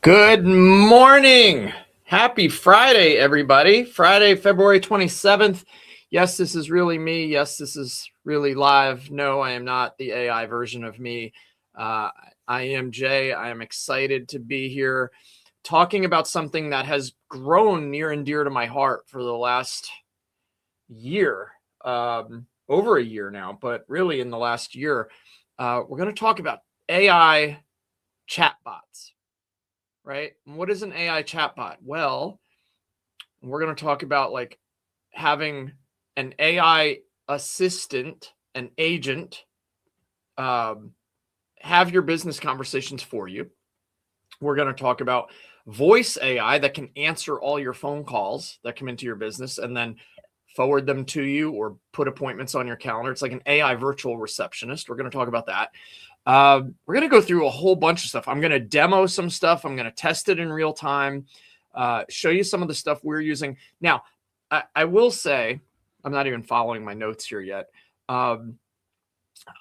Good morning. Happy Friday, everybody. Friday, February 27th. Yes, this is really me. Yes, this is really live. No, I am not the AI version of me. I am Jay. I am excited to be here talking about something that has grown near and dear to my heart for the last year, over a year now, but really in the last year. We're going to talk about AI chatbots. Right? What is an AI chatbot? Well, we're going to talk about like having an AI assistant, an agent, have your business conversations for you. We're going to talk about voice AI that can answer all your phone calls that come into your business and then forward them to you or put appointments on your calendar. It's like an AI virtual receptionist. We're going to talk about that. We're going to go through a whole bunch of stuff. I'm going to demo some stuff. I'm going to test it in real time, show you some of the stuff we're using. Now, I will say, I'm not even following my notes here yet. I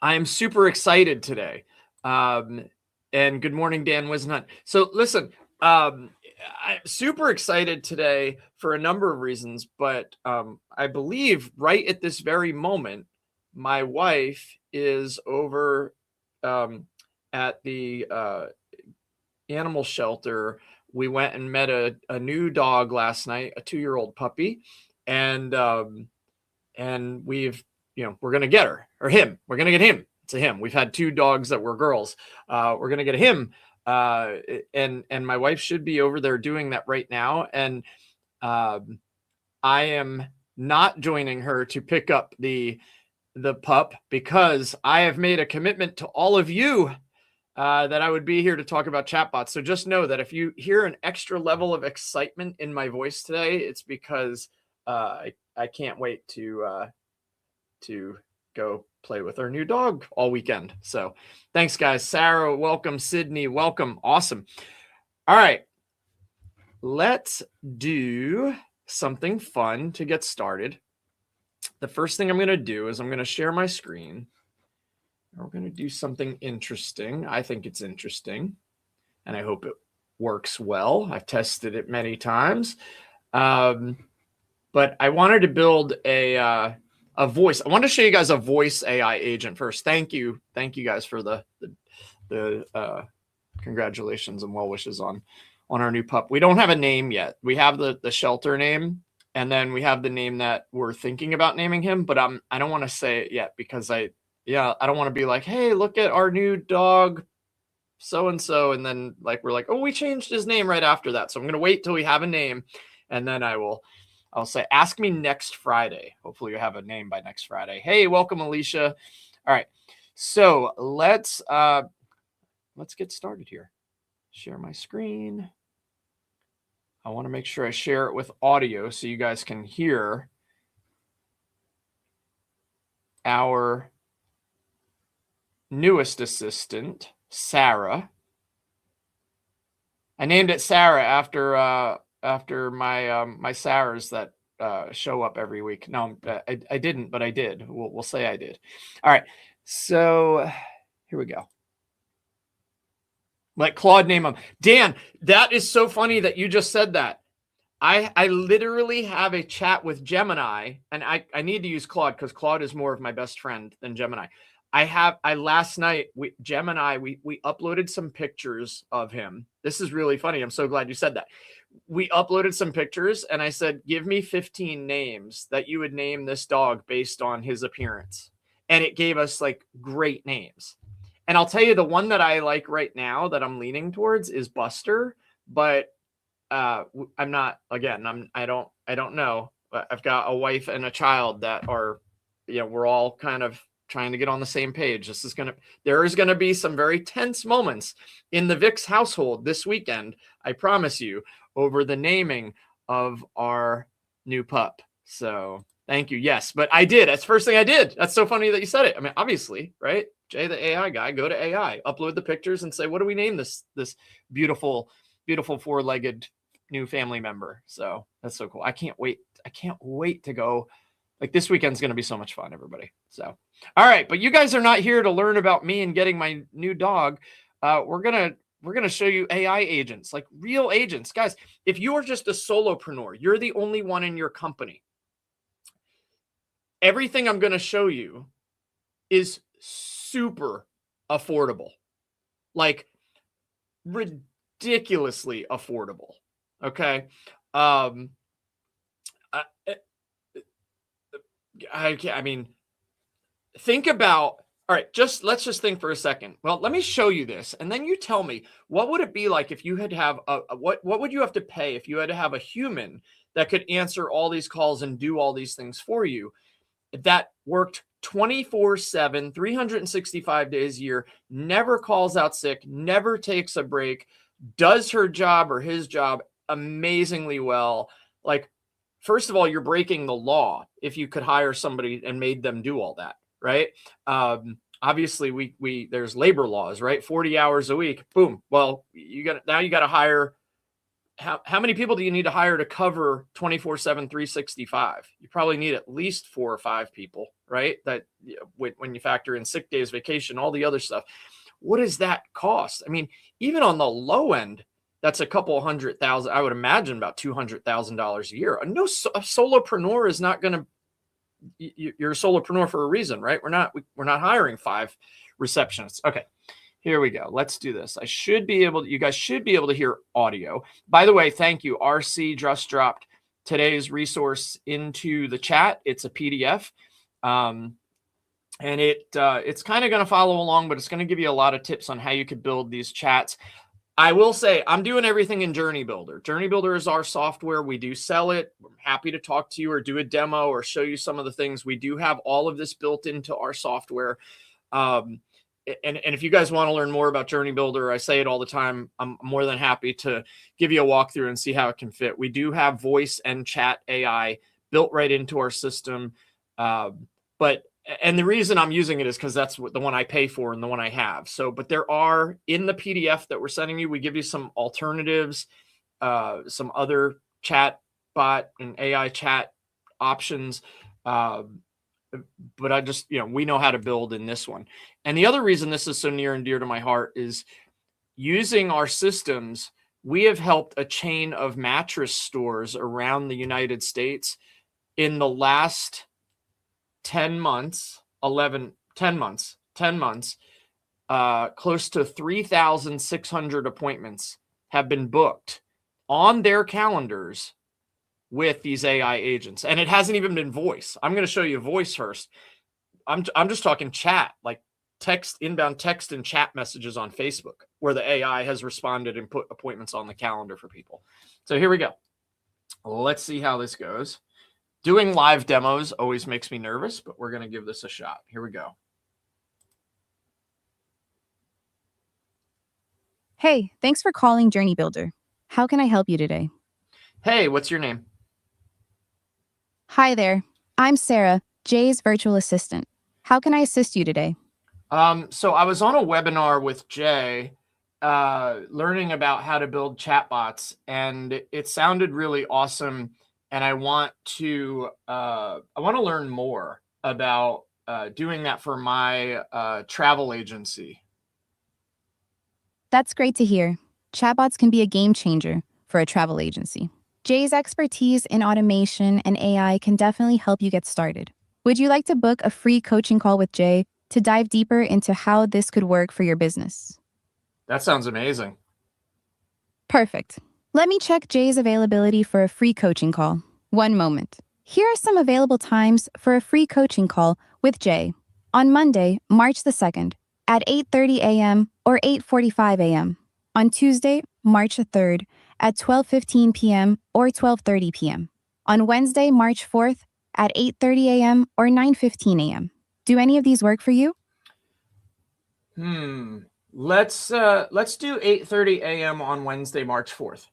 am super excited today. And good morning, Dan Wisnut. So listen, I'm super excited today for a number of reasons, but I believe right at this very moment, my wife is over at the animal shelter. We went and met a new dog last night, a 2-year-old puppy, and we've, we're gonna get her or him. We're gonna get him. It's a him. We've had 2 dogs that were girls. We're gonna get him, and my wife should be over there doing that right now. And I am not joining her to pick up the pup because I have made a commitment to all of you that I would be here to talk about chatbots. So just know that if you hear an extra level of excitement in my voice today, it's because I can't wait to go play with our new dog all weekend. So thanks, guys. Sarah, welcome. Sydney, welcome. Awesome. All right. Let's do something fun to get started. The first thing I'm going to do is I'm going to share my screen. We're going to do something interesting. I think it's interesting, and I hope it works well. I've tested it many times, but I wanted to build a voice. I want to show you guys a voice AI agent first. Thank you guys for the congratulations and well wishes on our new pup. We don't have a name yet. We have the shelter name. And then we have the name that we're thinking about naming him, but I don't want to say it yet because I don't want to be like, hey, look at our new dog, so-and-so. And then like, we're like, oh, we changed his name right after that. So I'm going to wait till we have a name. And then I'll say, ask me next Friday. Hopefully you have a name by next Friday. Hey, welcome, Alicia. All right. So let's get started here. Share my screen. I want to make sure I share it with audio so you guys can hear our newest assistant, Sarah. I named it Sarah after my Sarahs that show up every week. No, I didn't, but I did. We'll say I did. All right, so here we go. Let Claude name him. Dan, that is so funny that you just said that. I literally have a chat with Gemini, and I need to use Claude because Claude is more of my best friend than Gemini. Last night, Gemini, we uploaded some pictures of him. This is really funny. I'm so glad you said that. We uploaded some pictures, and I said, give me 15 names that you would name this dog based on his appearance. And it gave us like great names. And I'll tell you, the one that I like right now that I'm leaning towards is Buster, but I'm not, again, I don't know. I've got a wife and a child that are, we're all kind of trying to get on the same page. There is going to be some very tense moments in the Vix household this weekend, I promise you, over the naming of our new pup. So thank you. Yes, but I did. That's the first thing I did. That's so funny that you said it. I mean, obviously, right? Jay, the AI guy, go to AI, upload the pictures and say, what do we name this beautiful 4-legged new family member? So that's so cool. I can't wait to go. Like, this weekend's going to be so much fun, everybody. So, all right. But you guys are not here to learn about me and getting my new dog. We're going we're going to show you AI agents, like real agents. Guys, if you are just a solopreneur, you're the only one in your company. Everything I'm going to show you is super affordable, like ridiculously affordable. Okay. I mean, think about, all right, let's just think for a second. Well, let me show you this. And then you tell me, what would it be like if you had to have what would you have to pay if you had to have a human that could answer all these calls and do all these things for you, that worked 24/7, 365 days a year, never calls out sick, never takes a break, does her job or his job amazingly well. Like, first of all, you're breaking the law if you could hire somebody and made them do all that, right? Obviously, we there's labor laws, right? 40 hours a week, boom. Well, you got to hire. How many people do you need to hire to cover 24/7, 365? You probably need at least 4 or 5 people, right? That when you factor in sick days, vacation, all the other stuff. What does that cost? I mean, even on the low end, that's a couple $100,000. I would imagine about $200,000 a year. A solopreneur is not going to. You're a solopreneur for a reason, right? We're not hiring 5 receptionists. Okay. Here we go. Let's do this. You guys should be able to hear audio. By the way, thank you. RC just dropped today's resource into the chat. It's a PDF. And it's kind of going to follow along, but it's going to give you a lot of tips on how you could build these chats. I will say I'm doing everything in JourneyBuilder. JourneyBuilder is our software. We do sell it. I'm happy to talk to you or do a demo or show you some of the things. We do have all of this built into our software. And if you guys want to learn more about JourneyBuilder, I say it all the time, I'm more than happy to give you a walkthrough and see how it can fit. We do have voice and chat AI built right into our system. And the reason I'm using it is because that's the one I pay for and the one I have. But there are, in the PDF that we're sending you, we give you some alternatives, some other chat bot and AI chat options. But I just, we know how to build in this one. And the other reason this is so near and dear to my heart is using our systems. We have helped a chain of mattress stores around the United States in the last 10 months, close to 3,600 appointments have been booked on their calendars with these AI agents. And it hasn't even been voice. I'm going to show you voice first. I'm just talking chat, like inbound text and chat messages on Facebook, where the AI has responded and put appointments on the calendar for people. So here we go. Let's see how this goes. Doing live demos always makes me nervous, but we're going to give this a shot. Here we go. Hey, thanks for calling JourneyBuilder. How can I help you today? Hey, what's your name? Hi there. I'm Sarah, Jay's virtual assistant. How can I assist you today? So I was on a webinar with Jay, learning about how to build chatbots, and it sounded really awesome. And I want to learn more about doing that for my travel agency. That's great to hear. Chatbots can be a game changer for a travel agency. Jay's expertise in automation and AI can definitely help you get started. Would you like to book a free coaching call with Jay to dive deeper into how this could work for your business? That sounds amazing. Perfect. Let me check Jay's availability for a free coaching call. One moment. Here are some available times for a free coaching call with Jay. On Monday, March the 2nd, at 8:30 a.m. or 8:45 a.m. On Tuesday, March the 3rd, at 12:15 p.m. or 12:30 p.m. On Wednesday, March 4th, at 8:30 a.m. or 9:15 a.m. Do any of these work for you? Let's do 8:30 a.m. on Wednesday, March 4th.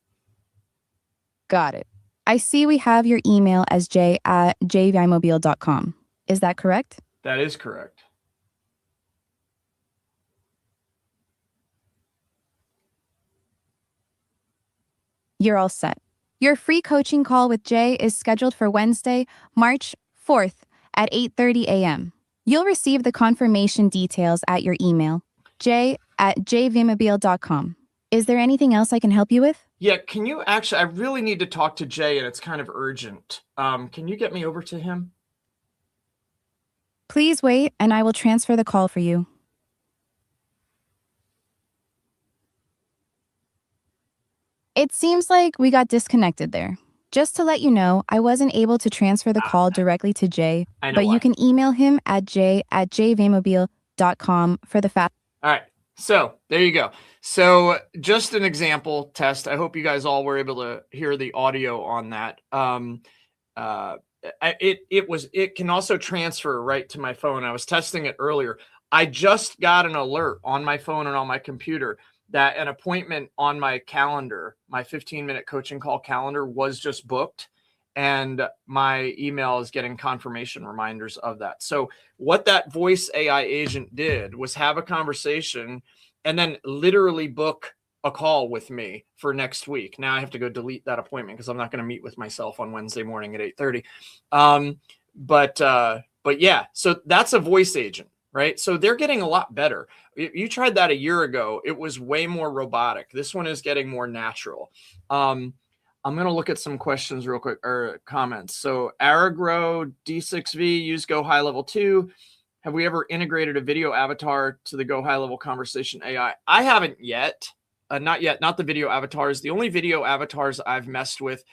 Got it. I see we have your email as jay@jvimobile.com. Is that correct? That is correct. You're all set. Your free coaching call with Jay is scheduled for Wednesday, March 4th at 8:30 a.m. You'll receive the confirmation details at your email, jay@jvimobile.com. Is there anything else I can help you with? Yeah, can you actually, I really need to talk to Jay and it's kind of urgent. Can you get me over to him? Please wait, and I will transfer the call for you. It seems like we got disconnected there. Just to let you know, I wasn't able to transfer the call directly to Jay, I know but why. you can email him at jay@jvaymobile.com for the fast. All right. So there you go. So just an example test. I hope you guys all were able to hear the audio on that. It can also transfer right to my phone. I was testing it earlier. I just got an alert on my phone and on my computer that an appointment on my calendar, my 15-minute coaching call calendar, was just booked. And my email is getting confirmation reminders of that. So what that voice AI agent did was have a conversation and then literally book a call with me for next week. Now I have to go delete that appointment because I'm not going to meet with myself on Wednesday morning at 8:30. But yeah, so that's a voice agent, right? So they're getting a lot better. You tried that a year ago. It was way more robotic. This one is getting more natural. I'm going to look at some questions real quick, or comments. So Aragro D6V, use Go High Level 2. Have we ever integrated a video avatar to the Go High Level Conversation AI? I haven't yet. Not yet. Not the video avatars. The only video avatars I've messed with,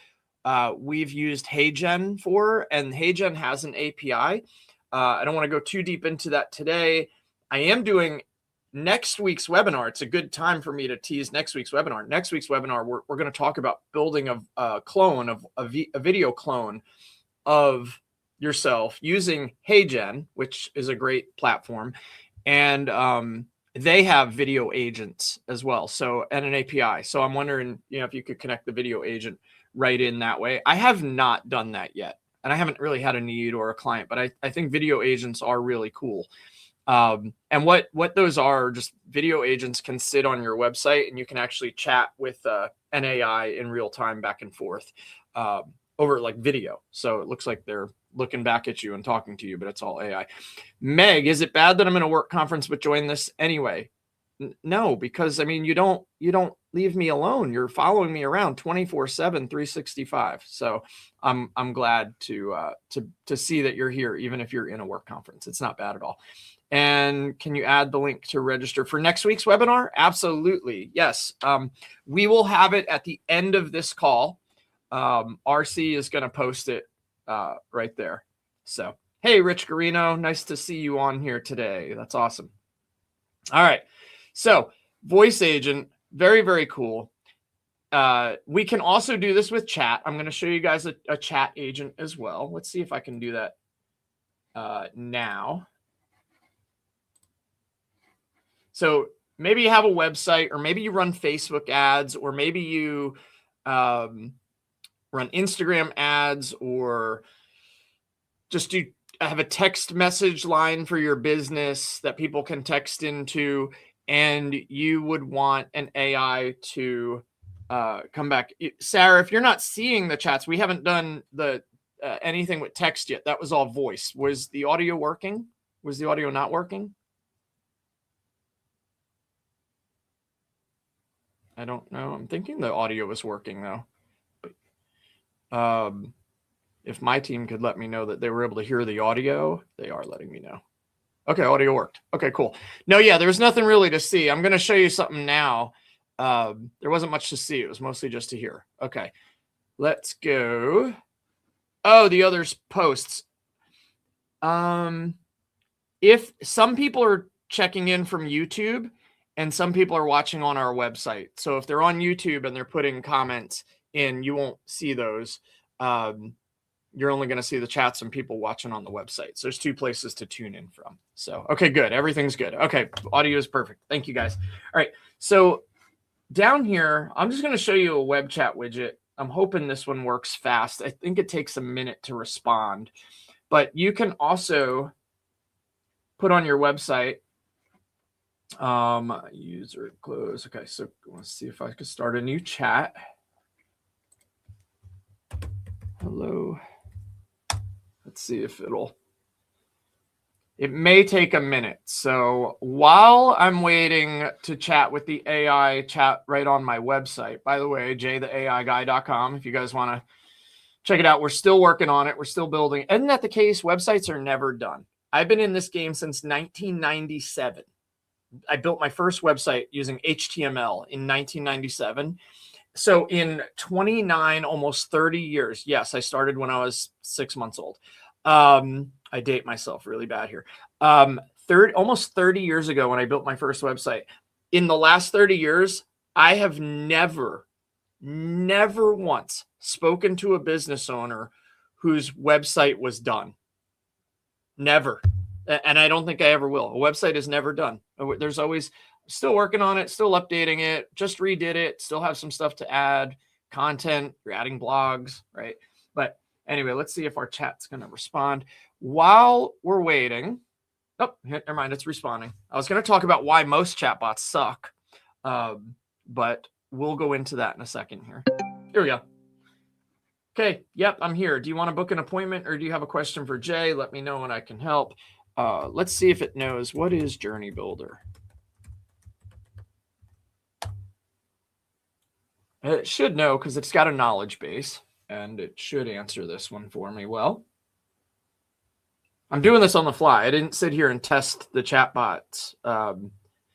we've used HeyGen for, and HeyGen has an API. I don't want to go too deep into that today. I am doing next week's webinar. It's a good time for me to tease next week's webinar. Next week's webinar, we're going to talk about building a clone of a video clone of yourself using HeyGen, which is a great platform. And they have video agents as well. So, and an API. So I'm wondering, if you could connect the video agent right in that way. I have not done that yet. And I haven't really had a need or a client, but I think video agents are really cool. And what those are, just video agents can sit on your website and you can actually chat with an AI in real time back and forth over like video. So it looks like they're looking back at you and talking to you, but it's all AI. Meg, is it bad that I'm in a work conference but join this anyway? No, because I mean, you don't leave me alone. You're following me around 24/7, 365. So I'm glad to see that you're here, even if you're in a work conference. It's not bad at all. And can you add the link to register for next week's webinar? Absolutely. Yes. We will have it at the end of this call. RC is going to post it right there. So, hey, Rich Garino, nice to see you on here today. That's awesome. All right. So voice agent, very, very cool. We can also do this with chat. I'm going to show you guys a chat agent as well. Let's see if I can do that now. So maybe you have a website, or maybe you run Facebook ads, or maybe you run Instagram ads, or just have a text message line for your business that people can text into, and you would want an AI to come back. Sarah, if you're not seeing the chats, we haven't done the anything with text yet. That was all voice. Was the audio working? Was the audio not working? I don't know. I'm thinking the audio was working though. But, if my team could let me know that they were able to hear the audio, they are letting me know. Okay, audio worked. Okay, cool. No, yeah, there was nothing really to see. I'm going to show you something now. There wasn't much to see. It was mostly just to hear. Okay, let's go. Oh, the other posts. If some people are checking in from YouTube and some people are watching on our website. So if they're on YouTube and they're putting comments in, you won't see those. You're only going to see the chats and people watching on the website. So there's two places to tune in from. So, okay, good. Everything's good. Okay. Audio is perfect. Thank you guys. All right. So down here, I'm just going to show you a web chat widget. I'm hoping this one works fast. I think it takes a minute to respond, but you can also put on your website, user close. Okay. So let's see if I could start a new chat. Hello. Let's see if it'll It may take a minute. So while I'm waiting to chat with the AI chat right on my website, by the way, jaytheaiguy.com, if you guys want to check it out, we're still working on it. We're still building. Isn't that the case? Websites are never done. I've been in this game since 1997. I built my first website using HTML in 1997. So in 29, almost 30 years, yes, I started when I was 6 months old. I date myself really bad here. Almost 30 years ago when I built my first website. In the last 30 years, I have never once spoken to a business owner whose website was done. Never. And I don't think I ever will. A website is never done. There's always still working on it, still updating it, just redid it, still have some stuff to add, content, you're adding blogs, right? But anyway, let's see if our chat's going to respond. While we're waiting, oh, never mind, it's responding. I was going to talk about why most chatbots suck, but we'll go into that in a second here. Here we go. Okay, yep, I'm here. Do you want to book an appointment or do you have a question for Jay? Let me know and I can help. Let's see if it knows what is JourneyBuilder. It should know because it's got a knowledge base and it should answer this one for me well. I'm doing this on the fly. I didn't sit here and test the chatbots.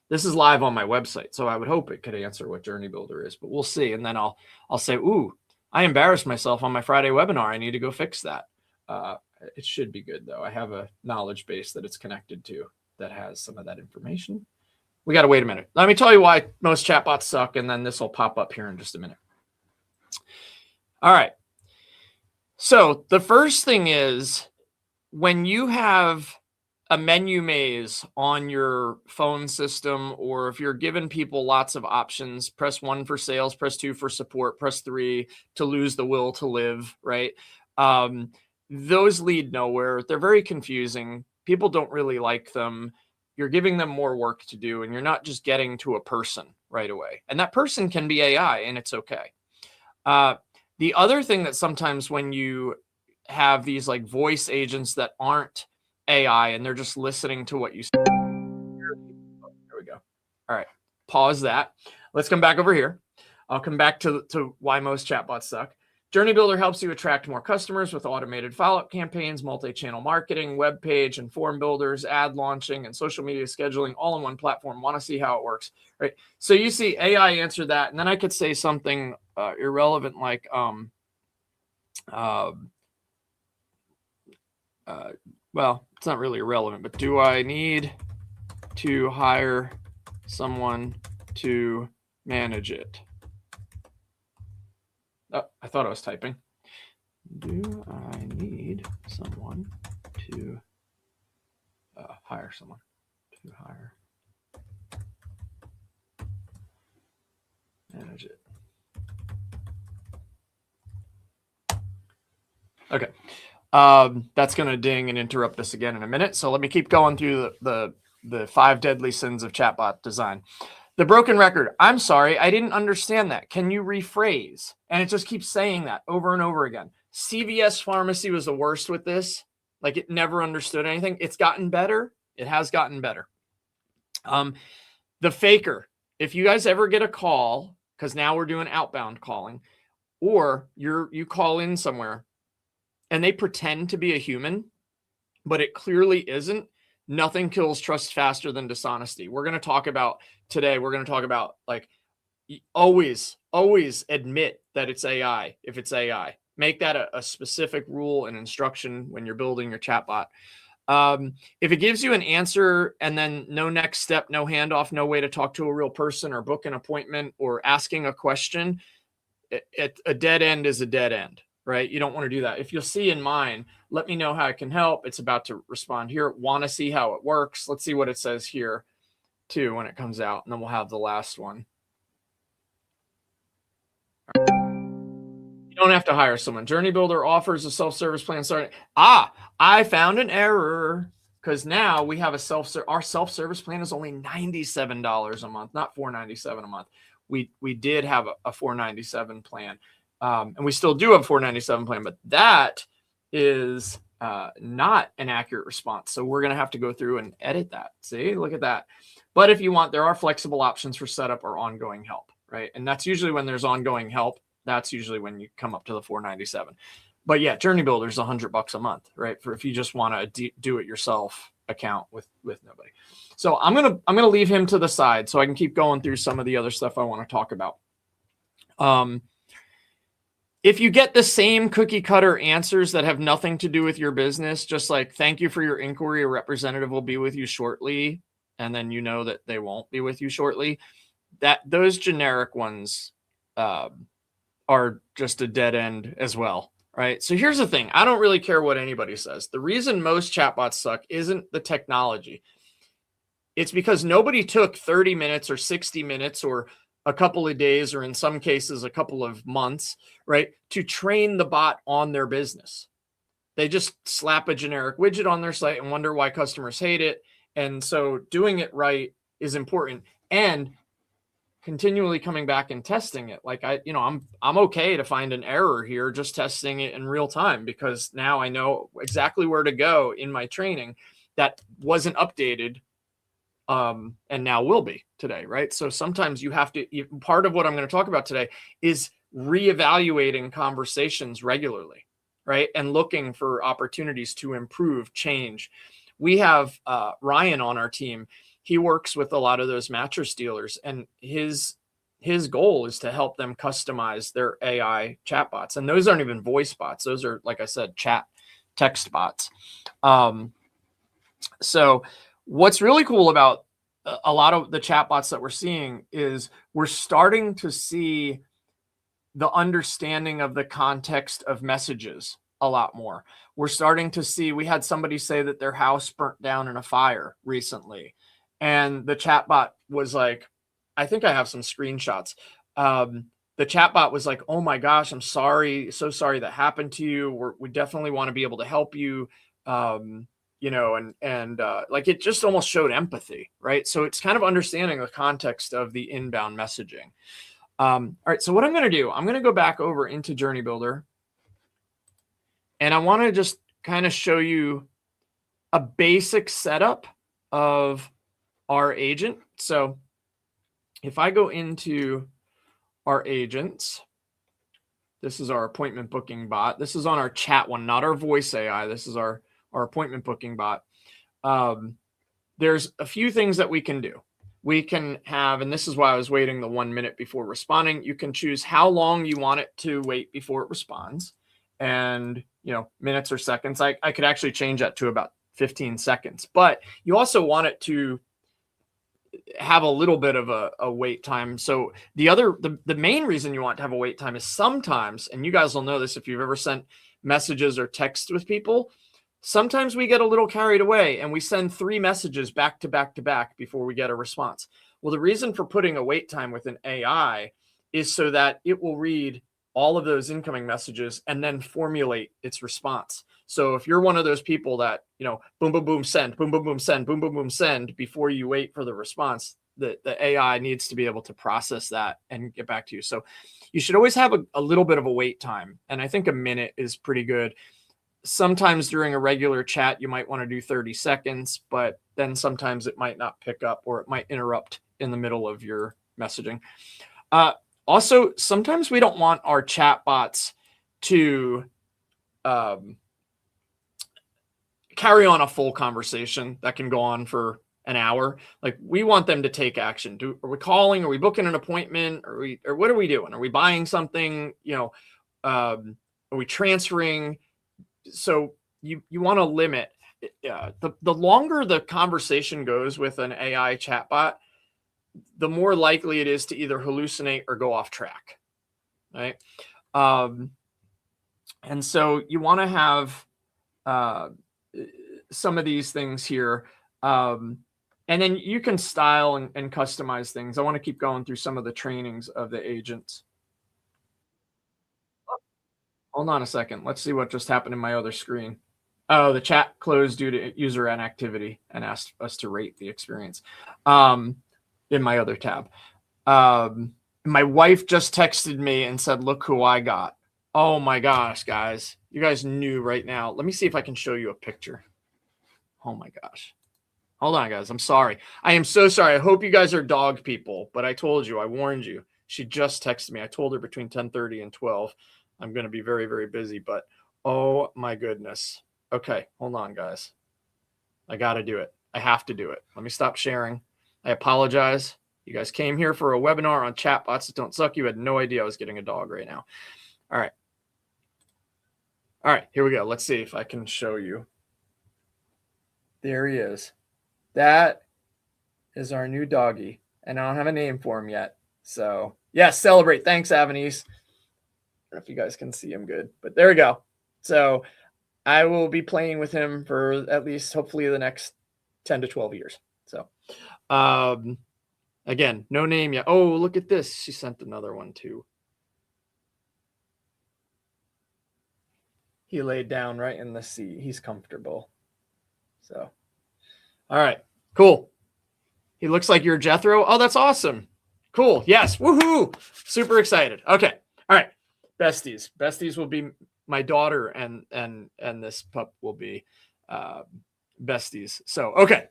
This is live on my website, so I would hope it could answer what JourneyBuilder is, but we'll see. And then I'll say, ooh, I embarrassed myself on my Friday webinar. I need to go fix that. It should be good, though. I have a knowledge base that it's connected to that has some of that information. We got to wait a minute. Let me tell you why most chatbots suck, and then this will pop up here in just a minute. All right. So the first thing is when you have a menu maze on your phone system, or if you're giving people lots of options, press 1 for sales, press 2 for support, press 3 to lose the will to live, right? Those lead nowhere. They're very confusing. People don't really like them. You're giving them more work to do, and you're not just getting to a person right away. And that person can be AI, and it's okay. The other thing that sometimes when you have these like voice agents that aren't AI and they're just listening to what you say. There we go. All right. Pause that. Let's come back over here. I'll come back to why most chatbots suck. JourneyBuilder helps you attract more customers with automated follow-up campaigns, multi-channel marketing, web page and form builders, ad launching, and social media scheduling all in one platform. Want to see how it works, right? So you see AI answer that, and then I could say something irrelevant like, well, it's not really irrelevant, but do I need to hire someone to manage it? Oh, I thought I was typing. Do I need someone to hire someone to hire manage it? Okay. That's going to ding and interrupt us again in a minute. So let me keep going through the 5 deadly sins of chatbot design. The broken record. I'm sorry, I didn't understand that. Can you rephrase? And it just keeps saying that over and over again. CVS Pharmacy was the worst with this. Like it never understood anything. It's gotten better. It has gotten better. The faker. If you guys ever get a call, because now we're doing outbound calling, or you call in somewhere and they pretend to be a human, but it clearly isn't. Nothing kills trust faster than dishonesty. We're going to talk about today. We're going to talk about like always admit that it's AI. If it's AI, make that a specific rule and instruction when you're building your chatbot. If it gives you an answer and then no next step, no handoff, no way to talk to a real person or book an appointment or asking a question, a dead end is a dead end. Right? You don't want to do that. If you'll see in mine, let me know how I can help. It's about to respond here. Want to see how it works. Let's see what it says here too when it comes out. And then we'll have the last one. You don't have to hire someone. JourneyBuilder offers a self-service plan starting. I found an error because now we have our self-service plan is only $97 a month, not $497 a month. We did have a $497 plan. And we still do have a $497 plan, but that is not an accurate response. So we're going to have to go through and edit that. See, look at that. But if you want, there are flexible options for setup or ongoing help, right? And that's usually when there's ongoing help. That's usually when you come up to the $497. But yeah, JourneyBuilder is $100 a month, right? For if you just want to do it yourself account with nobody. So I'm gonna leave him to the side so I can keep going through some of the other stuff I want to talk about. If you get the same cookie cutter answers that have nothing to do with your business, just like thank you for your inquiry, a representative will be with you shortly, and then you know that they won't be with you shortly, that those generic ones are just a dead end as well, right? So here's the thing. I don't really care what anybody says. The reason most chatbots suck isn't the technology. It's because nobody took 30 minutes or 60 minutes or a couple of days, or in some cases, a couple of months, right, to train the bot on their business. They just slap a generic widget on their site and wonder why customers hate it. And so doing it right is important, and continually coming back and testing it. Like I'm okay to find an error here, just testing it in real time, because now I know exactly where to go in my training that wasn't updated and now will be today, right? So sometimes you have to, part of what I'm going to talk about today is reevaluating conversations regularly, right? And looking for opportunities to improve, change. We have Ryan on our team. He works with a lot of those mattress dealers, and his goal is to help them customize their AI chatbots. And those aren't even voice bots. Those are, like I said, text bots. So what's really cool about a lot of the chatbots that we're seeing is we're starting to see the understanding of the context of messages a lot more. We're starting to see, we had somebody say that their house burnt down in a fire recently, and the chatbot was like, I think I have some screenshots. The chatbot was like, oh my gosh, I'm sorry. So sorry that happened to you. We definitely want to be able to help you. Like it just almost showed empathy, right? So it's kind of understanding the context of the inbound messaging. All right, so what I'm going to do, I'm going to go back over into JourneyBuilder, and I want to just kind of show you a basic setup of our agent. So if I go into our agents, this is our appointment booking bot. This is on our chat one, not our voice AI. This is our appointment booking bot. There's a few things that we can do. We can have, and this is why I was waiting the 1 minute before responding. You can choose how long you want it to wait before it responds, and minutes or seconds. I could actually change that to about 15 seconds, but you also want it to have a little bit of a wait time. So the main reason you want to have a wait time is sometimes, and you guys will know this if you've ever sent messages or text with people, sometimes we get a little carried away and we send 3 messages back to back to back before we get a response. Well, the reason for putting a wait time with an AI is so that it will read all of those incoming messages and then formulate its response. So if you're one of those people that, boom, boom, boom, send, boom, boom, boom, send, boom, boom, boom, send before you wait for the response, the AI needs to be able to process that and get back to you. So you should always have a little bit of a wait time. And I think a minute is pretty good. Sometimes during a regular chat, you might want to do 30 seconds, but then sometimes it might not pick up, or it might interrupt in the middle of your messaging. Also, sometimes we don't want our chatbots to carry on a full conversation that can go on for an hour. Like, we want them to take action. Are we calling? Are we booking an appointment? Or what are we doing? Are we buying something? Are we transferring? So you want to limit the longer the conversation goes with an AI chatbot, the more likely it is to either hallucinate or go off track, right? And so you want to have some of these things here. And then you can style and customize things. I want to keep going through some of the trainings of the agents. Hold on a second. Let's see what just happened in my other screen. Oh, the chat closed due to user inactivity and asked us to rate the experience in my other tab. My wife just texted me and said, look who I got. Oh my gosh, guys. You guys knew right now. Let me see if I can show you a picture. Oh my gosh. Hold on, guys. I'm sorry. I am so sorry. I hope you guys are dog people, but I told you, I warned you. She just texted me. I told her between 10:30 and 12. I'm going to be very, very busy, but oh my goodness. Okay. Hold on, guys. I got to do it. I have to do it. Let me stop sharing. I apologize. You guys came here for a webinar on chatbots that don't suck. You had no idea I was getting a dog right now. All right. All right, here we go. Let's see if I can show you. There he is. That is our new doggy, and I don't have a name for him yet. So, yeah, celebrate. Thanks, Avanice. I don't know if you guys can see him good, but there we go. So, I will be playing with him for at least, hopefully, the next 10 to 12 years. So, again, no name yet. Oh, look at this. She sent another one, too. He laid down right in the seat. He's comfortable. So, all right, cool. He looks like you're Jethro. Oh, that's awesome. Cool. Yes. Woohoo. Super excited. Okay. All right. Besties. Besties will be my daughter, and this pup will be besties. So, okay.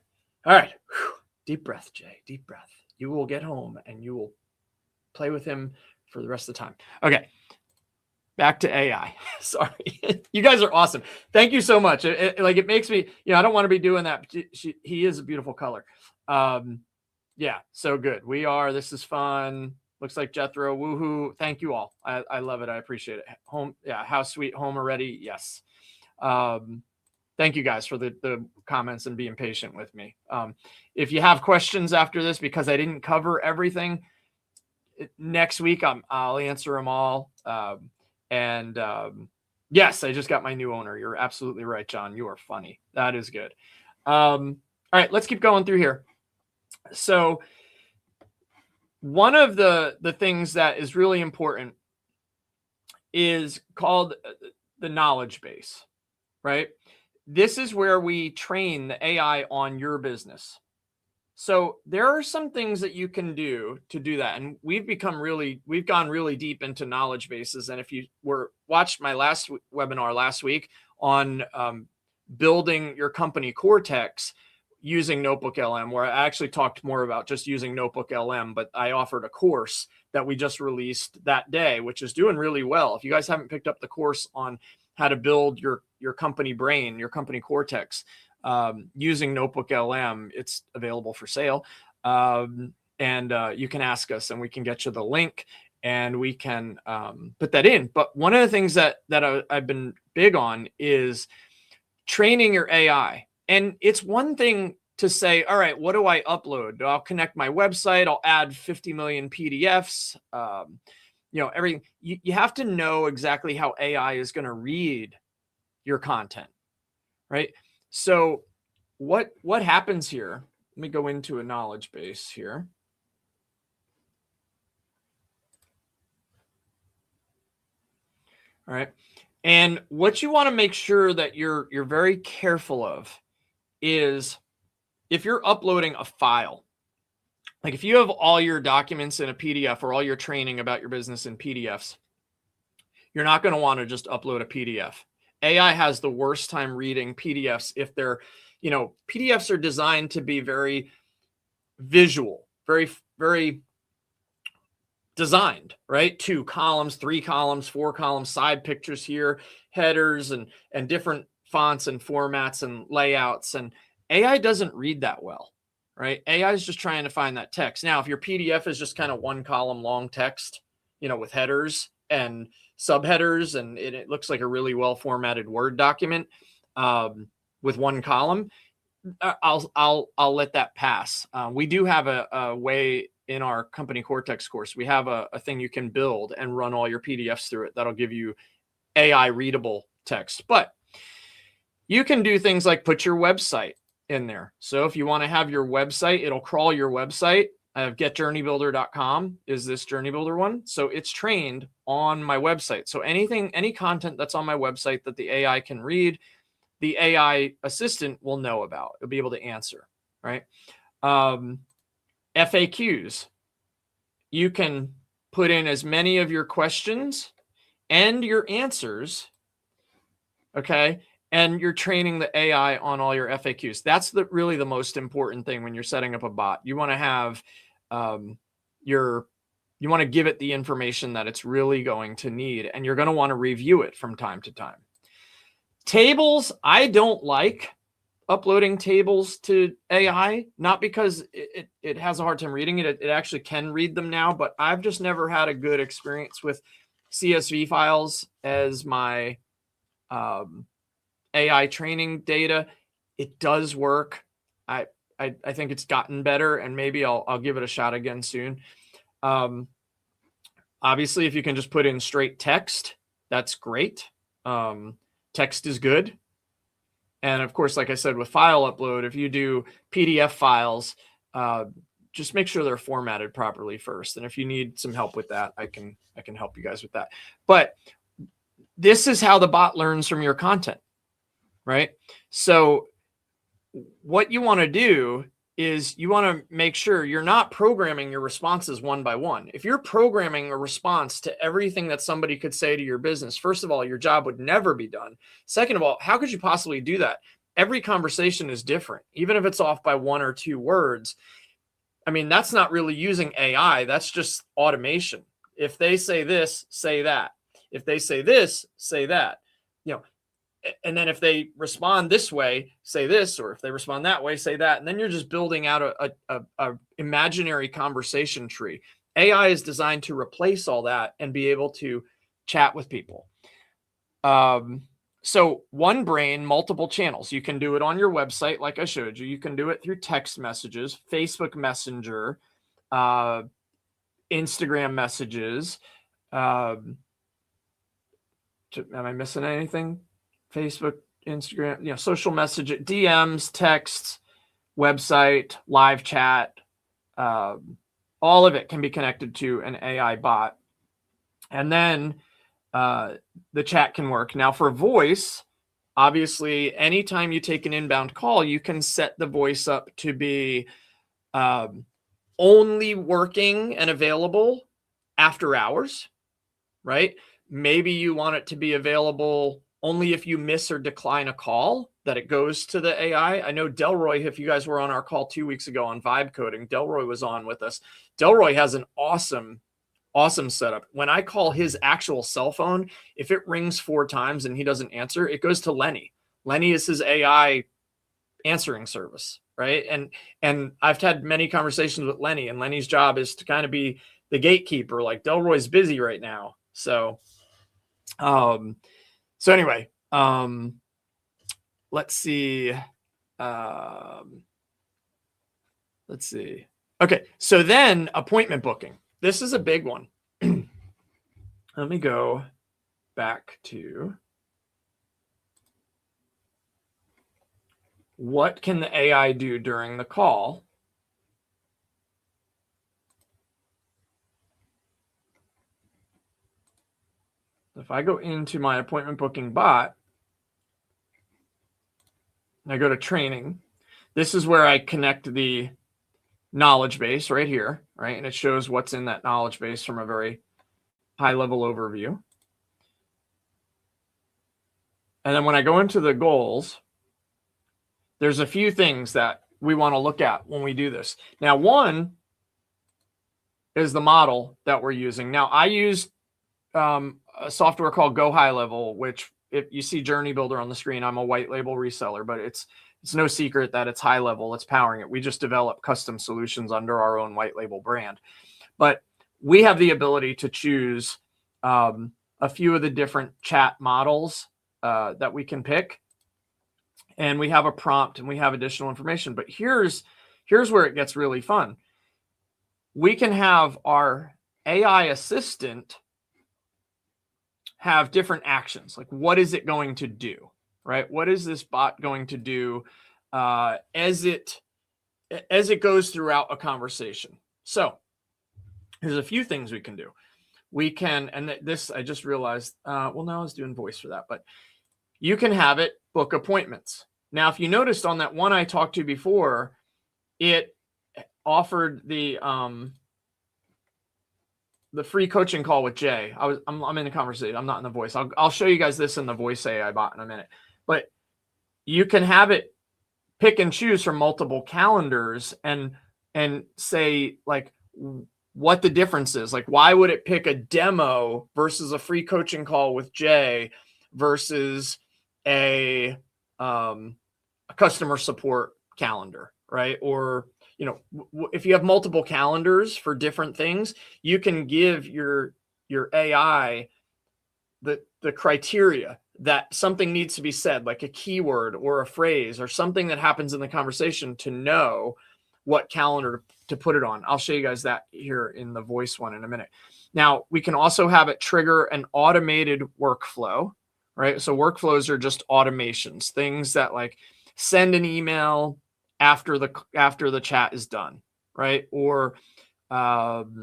All right. Whew. Deep breath, Jay. Deep breath. You will get home and you will play with him for the rest of the time. Okay. Back to AI. Sorry. You guys are awesome. Thank you so much. It makes me, I don't want to be doing that. But he is a beautiful color. Yeah, so good. This is fun. Looks like Jethro. Woohoo. Thank you all. I love it. I appreciate it. Home. Yeah. How sweet. Home already. Yes. Thank you guys for the comments and being patient with me. If you have questions after this, because I didn't cover everything next week, I'll answer them all. Yes, I just got my new owner. You're absolutely right, John. You are funny. That is good. All right, let's keep going through here. So one of the things that is really important is called the knowledge base, right? This is where we train the AI on your business. So there are some things that you can do to do that. And we've gone really deep into knowledge bases. And if you watched my last webinar last week on building your company Cortex using Notebook LM, where I actually talked more about just using Notebook LM, but I offered a course that we just released that day, which is doing really well. If you guys haven't picked up the course on how to build your company brain, your company Cortex, using Notebook LM, it's available for sale. And you can ask us and we can get you the link and we can put that in. But one of the things that I've been big on is training your AI. And it's one thing to say, all right, what do I upload? I'll connect my website. I'll add 50 million PDFs, everything. You have to know exactly how AI is going to read your content, right? So what happens here? Let me go into a knowledge base here. All right. And what you want to make sure that you're very careful of is if you're uploading a file, like if you have all your documents in a PDF or all your training about your business in PDFs, you're not going to want to just upload a PDF. AI has the worst time reading PDFs if they're, PDFs are designed to be very visual, very, very designed, right? 2 columns, 3 columns, 4 columns, side pictures here, headers and different fonts and formats and layouts. And AI doesn't read that well, right? AI is just trying to find that text. Now, if your PDF is just kind of 1 column long text, with headers and subheaders, and it looks like a really well formatted Word document with 1 column, I'll let that pass. We do have a way in our company Cortex course. We have a thing you can build and run all your PDFs through it. That'll give you AI readable text. But you can do things like put your website in there. So if you want to have your website, it'll crawl your website. I have getjourneybuilder.com is this JourneyBuilder one. So it's trained on my website. So any content that's on my website that the AI can read, the AI assistant will know about. It'll be able to answer, right? FAQs. You can put in as many of your questions and your answers Okay. And you're training the AI on all your FAQs. That's really the most important thing when you're setting up a bot. You want to have you want to give it the information that it's really going to need, and you're going to want to review it from time to time. Tables, I don't like uploading tables to AI, not because it has a hard time reading it. It actually can read them now, but I've just never had a good experience with CSV files as my AI training data. It does work. I think it's gotten better, and maybe I'll give it a shot again soon. Obviously, if you can just put in straight text, that's great. Text is good. And of course, like I said, with file upload, if you do PDF files, just make sure they're formatted properly first. And if you need some help with that, I can help you guys with that. But this is how the bot learns from your content, right? So what you want to do is you want to make sure you're not programming your responses one by one. If you're programming a response to everything that somebody could say to your business, first of all, your job would never be done. Second of all, how could you possibly do that? Every conversation is different, even if it's off by 1 or 2 words. I mean, that's not really using AI. That's just automation. If they say this, say that. If they say this, say that. You know, and then if they respond this way, say this, or if they respond that way, say that. And then you're just building out a imaginary conversation tree. AI is designed to replace all that and be able to chat with people. So one brain, multiple channels. You can do it on your website, like I showed you. You can do it through text messages, Facebook Messenger, Instagram messages. Am I missing anything? Facebook, Instagram, social message, DMs, texts, website, live chat, all of it can be connected to an AI bot. And then the chat can work. Now for voice, obviously, anytime you take an inbound call, you can set the voice up to be only working and available after hours, right? Maybe you want it to be available only if you miss or decline a call, that it goes to the AI. I know Delroy, if you guys were on our call 2 weeks ago on vibe coding, Delroy was on with us. Delroy has an awesome setup. When I call his actual cell phone, if it rings 4 times and he doesn't answer, it goes to Lenny. Lenny is his AI answering service, right? And I've had many conversations with Lenny, and Lenny's job is to kind of be the gatekeeper. Like, Delroy's busy right now. So anyway, let's see. Okay, so then appointment booking. This is a big one. Let me go back to what can the AI do during the call? If I go into my appointment booking bot, I go to training. This is where I connect the knowledge base right here, right? And it shows what's in that knowledge base from a very high level overview. And then when I go into the goals, there's a few things that we want to look at when we do this. Now, one is the model that we're using. Now, I use a software called Go High Level, which if you see JourneyBuilder on the screen, I'm a white label reseller, but it's no secret that it's high level. It's powering it. We just develop custom solutions under our own white label brand. But we have the ability to choose a few of the different chat models that we can pick. And we have a prompt and we have additional information. But here's where it gets really fun. We can have our AI assistant have different actions. Like, what is it going to do, right? What is this bot going to do as it goes throughout a conversation? So here's a few things we can do. We can, and this, I just realized, well, now I was doing voice for that, but you can have it book appointments. Now, if you noticed on that one I talked to before, it offered the the free coaching call with Jay. I'm in the conversation. I'm not in the voice. I'll show you guys this in the voice AI bot in a minute. But you can have it pick and choose from multiple calendars and say like what the difference is. Like, why would it pick a demo versus a free coaching call with Jay versus a customer support calendar, right? Or, you know, if you have multiple calendars for different things, you can give your AI the criteria that something needs to be said, like a keyword or a phrase or something that happens in the conversation, to know what calendar to put it on. I'll show you guys that here in the voice one in a minute. Now, we can also have it trigger an automated workflow, right? So workflows are just automations, things that like send an email after the chat is done, right? Or add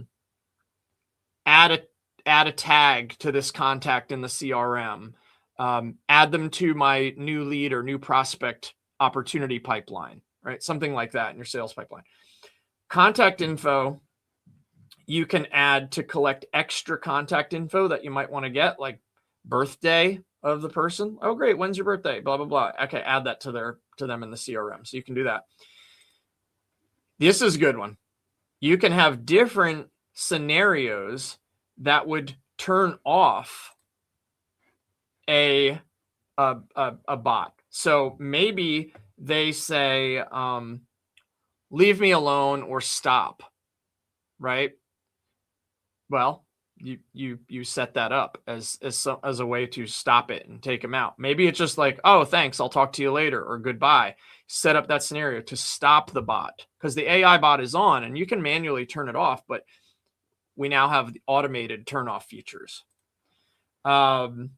a tag to this contact in the CRM, add them to my new lead or new prospect opportunity pipeline, right? Something like that in your sales pipeline. Contact info, you can add to collect extra contact info that you might want to get, like birthday of the person. Oh, great. When's your birthday? Blah, blah, blah. Okay. Add that to them in the CRM. So you can do that. This is a good one. You can have different scenarios that would turn off a bot. So maybe they say, leave me alone or stop, right? Well, you set that up as a way to stop it and take them out. Maybe it's just like, oh, thanks, I'll talk to you later, or goodbye. Set up that scenario to stop the bot, because the AI bot is on and you can manually turn it off, but we now have the automated turn off features. Human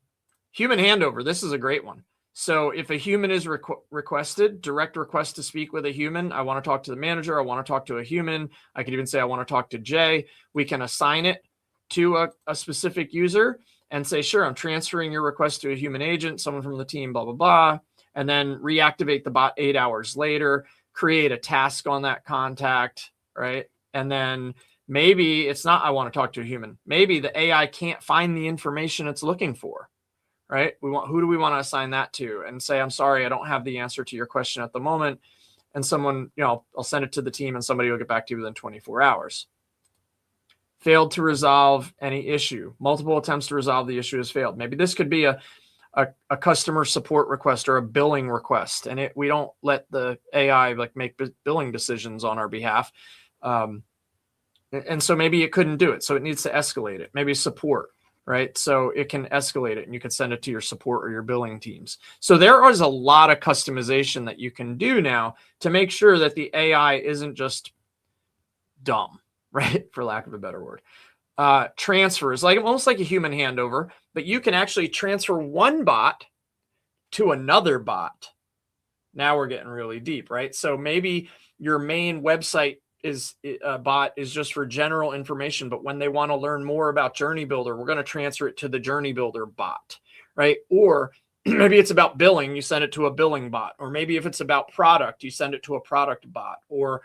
handover. This is a great one. So if a human is requested, direct request to speak with a human, I want to talk to the manager, I want to talk to a human. I could even say, I want to talk to Jay. We can assign it to a specific user and say, sure, I'm transferring your request to a human agent, someone from the team, blah, blah, blah. And then reactivate the bot 8 hours later, create a task on that contact, right? And then maybe it's not, I want to talk to a human. Maybe the AI can't find the information it's looking for, right? Who do we want to assign that to? And say, I'm sorry, I don't have the answer to your question at the moment. And someone, I'll send it to the team and somebody will get back to you within 24 hours. Failed to resolve any issue. Multiple attempts to resolve the issue has failed. Maybe this could be a customer support request or a billing request, and we don't let the AI like make billing decisions on our behalf. And so maybe it couldn't do it. So it needs to escalate it. Maybe support, right? So it can escalate it and you can send it to your support or your billing teams. So there is a lot of customization that you can do now to make sure that the AI isn't just dumb, right? For lack of a better word. Transfers, like almost like a human handover, but you can actually transfer one bot to another bot. Now we're getting really deep, right? So maybe your main website bot is just for general information, but when they want to learn more about JourneyBuilder, we're going to transfer it to the JourneyBuilder bot, right? Or maybe it's about billing, you send it to a billing bot. Or maybe if it's about product, you send it to a product bot. Or,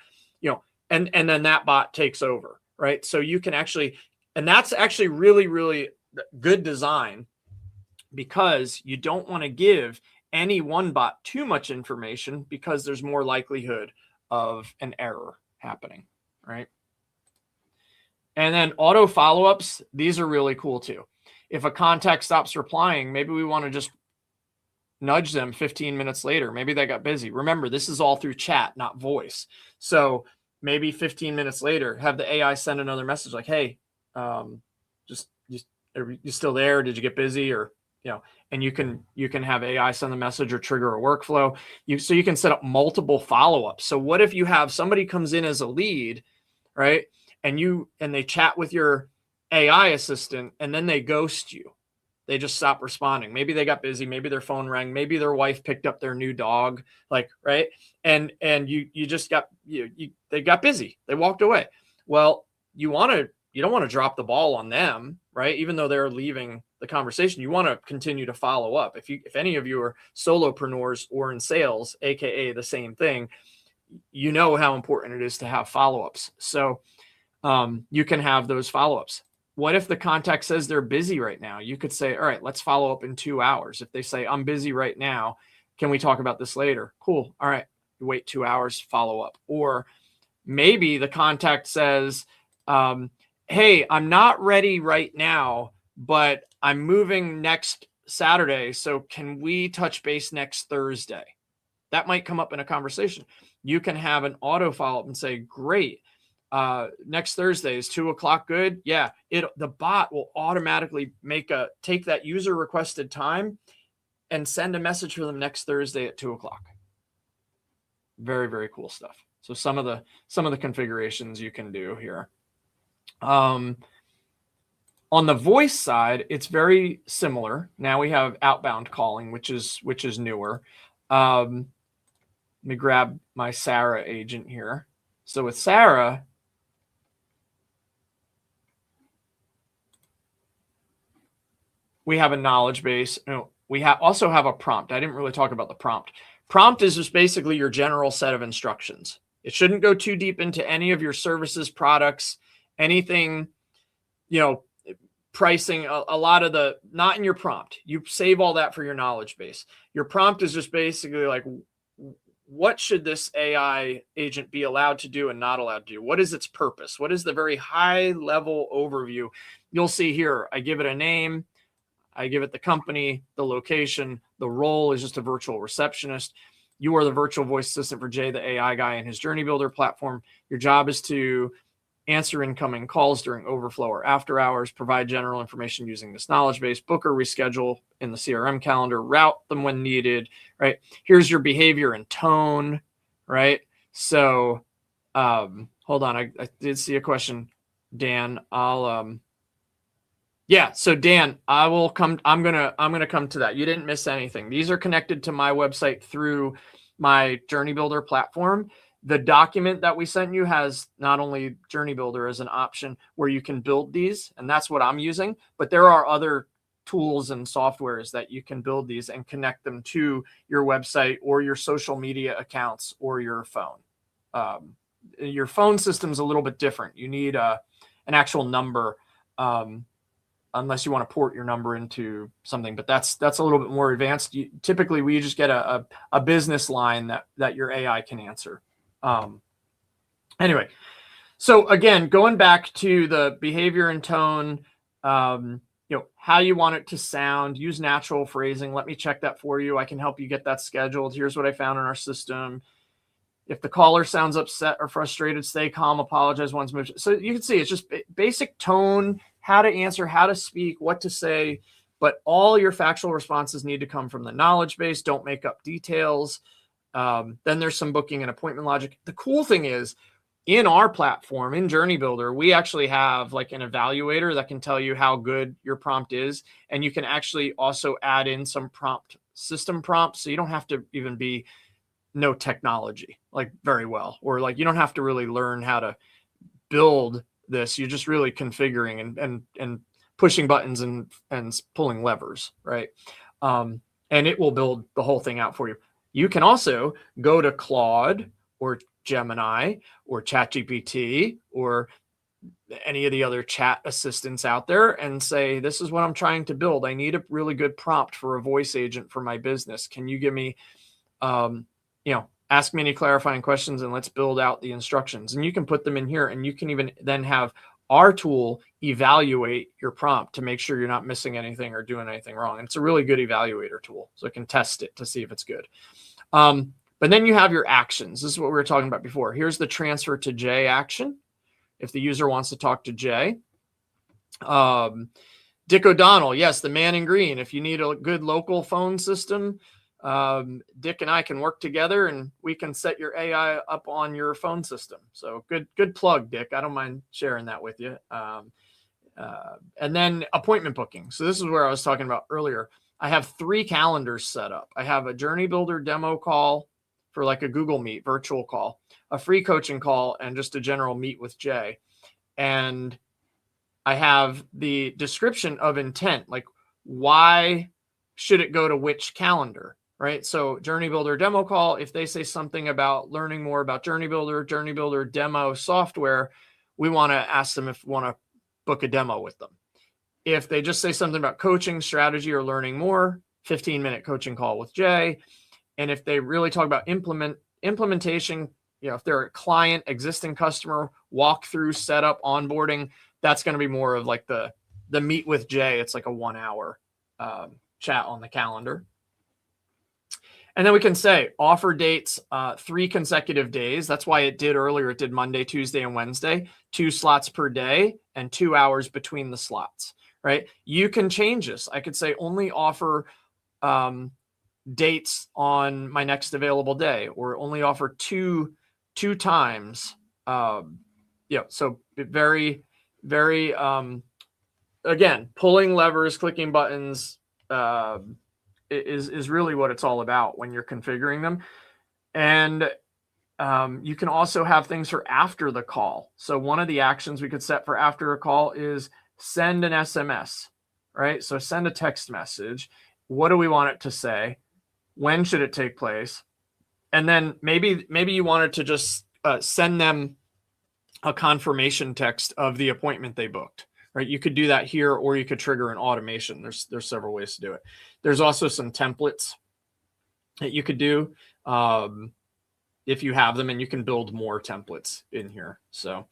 and then that bot takes over, right? So you can actually, and that's actually really, really good design, because you don't want to give any one bot too much information, because there's more likelihood of an error happening, right? And then auto follow-ups, these are really cool too. If a contact stops replying, maybe we want to just nudge them 15 minutes later. Maybe they got busy. Remember, this is all through chat, not voice. So maybe 15 minutes later, have the AI send another message like, hey, are you still there? Did you get busy? Or, and you can have AI send the message or trigger a workflow. So you can set up multiple follow-ups. So what if you have somebody comes in as a lead, right? And they chat with your AI assistant and then they ghost you. They just stop responding. Maybe they got busy. Maybe their phone rang. Maybe their wife picked up their new dog, right? And you just got, they got busy. They walked away. Well, you don't want to drop the ball on them, right? Even though they're leaving the conversation, you want to continue to follow up. If any of you are solopreneurs or in sales, AKA the same thing, you know how important it is to have follow-ups. So you can have those follow-ups. what if the contact says they're busy right now? You could say, all right, let's follow up in 2 hours. If they say, I'm busy right now, can we talk about this later? Cool. All right. Wait 2 hours, follow up. Or maybe the contact says, hey, I'm not ready right now, but I'm moving next Saturday. So can we touch base next Thursday? That might come up in a conversation. You can have an auto follow-up and say, great. Next Thursday is 2 o'clock good. Yeah, the bot will automatically take that user requested time and send a message for them next Thursday at 2 o'clock. Very, very cool stuff. So some of the configurations you can do here. On the voice side, it's very similar. Now we have outbound calling, which is newer. Let me grab my Sarah agent here. So with Sarah, we have a knowledge base. We also have a prompt. I didn't really talk about the prompt. Prompt is just basically your general set of instructions. It shouldn't go too deep into any of your services, products, anything, pricing, a lot of not in your prompt. You save all that for your knowledge base. Your prompt is just basically like, what should this AI agent be allowed to do and not allowed to do? What is its purpose? What is the very high level overview? You'll see here, I give it a name. I give it the company, the location. The role is just a virtual receptionist. You are the virtual voice assistant for Jay, the AI guy, in his JourneyBuilder platform. Your job is to answer incoming calls during overflow or after hours, provide general information using this knowledge base, book or reschedule in the CRM calendar, route them when needed, right? Here's your behavior and tone, right? So hold on, I did see a question, Dan. Yeah, so Dan, I'm gonna come to that. You didn't miss anything. These are connected to my website through my JourneyBuilder platform. The document that we sent you has not only JourneyBuilder as an option where you can build these, and that's what I'm using, but there are other tools and softwares that you can build these and connect them to your website or your social media accounts or your phone. Your phone system's a little bit different. You need an actual number, unless you want to port your number into something, but that's a little bit more advanced. Typically, we just get a business line that your AI can answer. Anyway, so again, going back to the behavior and tone, how you want it to sound, use natural phrasing. Let me check that for you. I can help you get that scheduled. Here's what I found in our system. If the caller sounds upset or frustrated, stay calm, apologize once moved. So you can see it's just basic tone, how to answer, how to speak, what to say, but all your factual responses need to come from the knowledge base. Don't make up details. Then there's some booking and appointment logic. The cool thing is, in our platform, in JourneyBuilder, we actually have like an evaluator that can tell you how good your prompt is. And you can actually also add in some system prompts. So you don't have to even know technology like very well, or like you don't have to really learn how to build this. You're just really configuring and pushing buttons and pulling levers, right? And it will build the whole thing out for you. You can also go to Claude or Gemini or ChatGPT or any of the other chat assistants out there and say, this is what I'm trying to build. I need a really good prompt for a voice agent for my business. Can you give me, ask me any clarifying questions and let's build out the instructions. And you can put them in here, and you can even then have our tool evaluate your prompt to make sure you're not missing anything or doing anything wrong. And it's a really good evaluator tool, so it can test it to see if it's good. But then you have your actions. This is what we were talking about before. Here's the transfer to Jay action. If the user wants to talk to Jay. Dick O'Donnell, yes, the man in green. If you need a good local phone system, Dick and I can work together and we can set your AI up on your phone system. So good plug, Dick. I don't mind sharing that with you. And then appointment booking. So this is where I was talking about earlier. I have 3 calendars set up. I have a JourneyBuilder demo call for like a Google Meet virtual call, a free coaching call, and just a general meet with Jay. And I have the description of intent, like why should it go to which calendar, right? So JourneyBuilder demo call, if they say something about learning more about JourneyBuilder demo software, we want to ask them if we want to book a demo with them. If they just say something about coaching, strategy, or learning more, 15-minute coaching call with Jay. And if they really talk about implementation, if they're a client, existing customer, walkthrough, setup, onboarding, that's going to be more of like the meet with Jay. It's like a 1 hour chat on the calendar. And then we can say offer dates, 3 consecutive days. That's why it did earlier. It did Monday, Tuesday, and Wednesday, 2 slots per day and 2 hours between the slots, right? You can change this. I could say only offer dates on my next available day, or only offer two times. So very, very, again, pulling levers, clicking buttons, is really what it's all about when you're configuring them. And you can also have things for after the call. So one of the actions we could set for after a call is send an SMS, right? So send a text message. What do we want it to say? When should it take place? And then maybe you wanted to just send them a confirmation text of the appointment they booked, right? You could do that here, or you could trigger an automation. There's several ways to do it. There's also some templates that you could do if you have them, and you can build more templates in here. So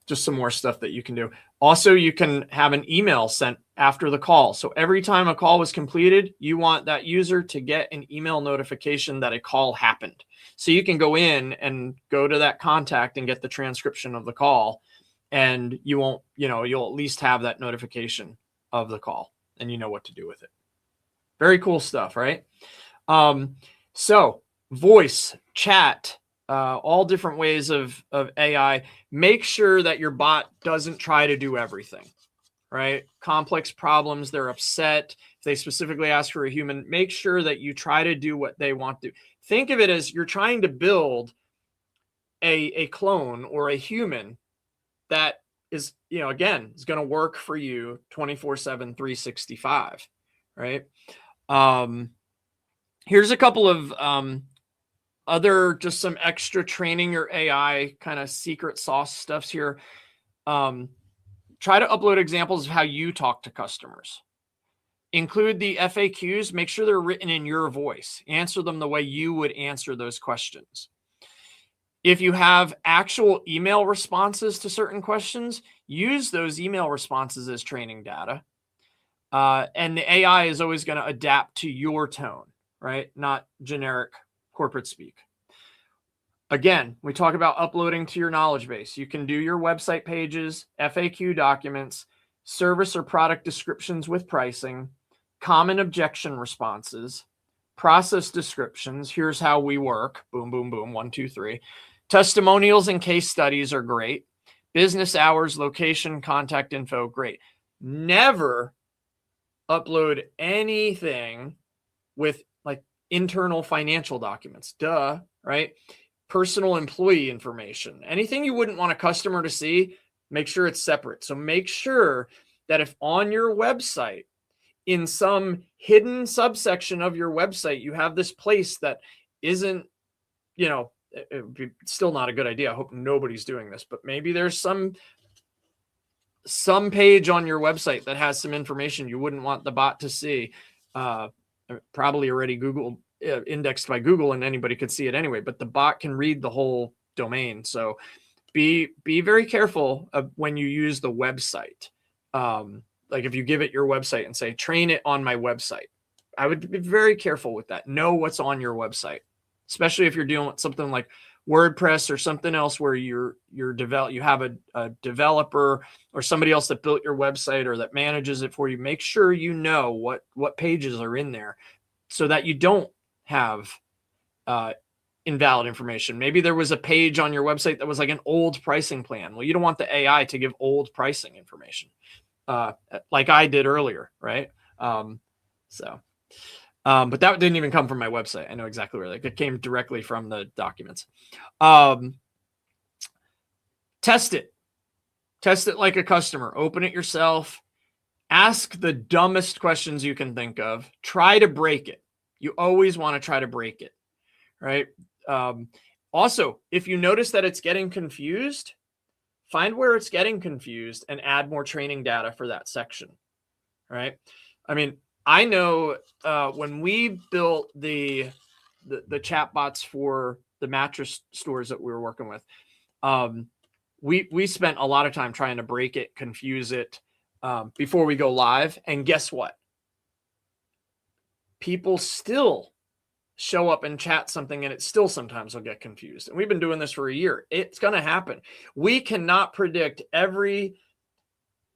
just some more stuff that you can do. Also, you can have an email sent after the call. So every time a call was completed, you want that user to get an email notification that a call happened. So you can go in and go to that contact and get the transcription of the call, and you won't, you'll at least have that notification of the call, and you know what to do with it. Very cool stuff, right? So voice, chat, all different ways of AI. Make sure that your bot doesn't try to do everything, right? Complex problems, they're upset. If they specifically ask for a human, make sure that you try to do what they want to. Think of it as you're trying to build a clone or a human that is, again, is going to work for you 24/7, 365, right? Here's a couple of other, just some extra training your AI kind of secret sauce stuffs here. Try to upload examples of how you talk to customers. Include the FAQs. Make sure they're written in your voice. Answer them the way you would answer those questions. If you have actual email responses to certain questions, use those email responses as training data. And the AI is always going to adapt to your tone, right? Not generic corporate speak. Again, we talk about uploading to your knowledge base. You can do your website pages, FAQ documents, service or product descriptions with pricing, common objection responses, process descriptions. Here's how we work. Boom, boom, boom. 1, 2, 3. Testimonials and case studies are great. Business hours, location, contact info, great. Never upload anything with like internal financial documents. Duh, right? Personal employee information. Anything you wouldn't want a customer to see, make sure it's separate. So make sure that if on your website, in some hidden subsection of your website, you have this place that isn't, it would be still not a good idea. I hope nobody's doing this, but maybe there's some page on your website that has some information you wouldn't want the bot to see. Probably already Google indexed by Google, and anybody could see it anyway, but the bot can read the whole domain. So be very careful of when you use the website. Like if you give it your website and say, train it on my website, I would be very careful with that. Know what's on your website, especially if you're dealing with something like WordPress or something else where you have a developer or somebody else that built your website or that manages it for you. Make sure you know what pages are in there so that you don't have invalid information. Maybe there was a page on your website that was like an old pricing plan. Well, you don't want the AI to give old pricing information like I did earlier, right? But that didn't even come from my website. I know exactly where it came directly from the documents. Test it like a customer. Open it yourself. Ask the dumbest questions you can think of. Try to break it. You always want to try to break it, right? Also, if you notice that it's getting confused, find where it's getting confused and add more training data for that section, right? I mean, I know when we built the chatbots for the mattress stores that we were working with, we spent a lot of time trying to break it, confuse it before we go live. And guess what? People still show up and chat something, and it still sometimes will get confused. And we've been doing this for a year. It's going to happen. We cannot predict every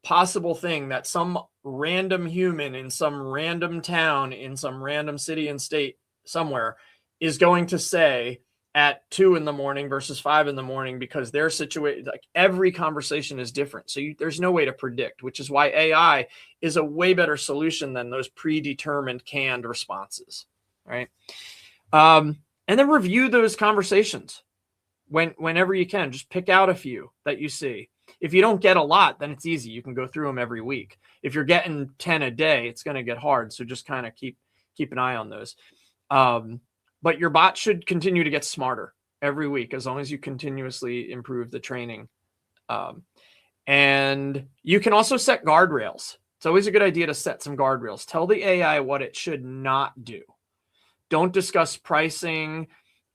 possible thing that some random human in some random town, in some random city and state somewhere is going to say at 2 a.m. versus 5 a.m, because they're situated. Like, every conversation is different. So there's no way to predict, which is why AI is a way better solution than those predetermined canned responses. Right. And then review those conversations whenever you can. Just pick out a few that you see. If you don't get a lot, then it's easy. You can go through them every week. If you're getting 10 a day, it's going to get hard. So just kind of keep an eye on those. But your bot should continue to get smarter every week, as long as you continuously improve the training. And you can also set guardrails. It's always a good idea to set some guardrails. Tell the AI what it should not do. Don't discuss pricing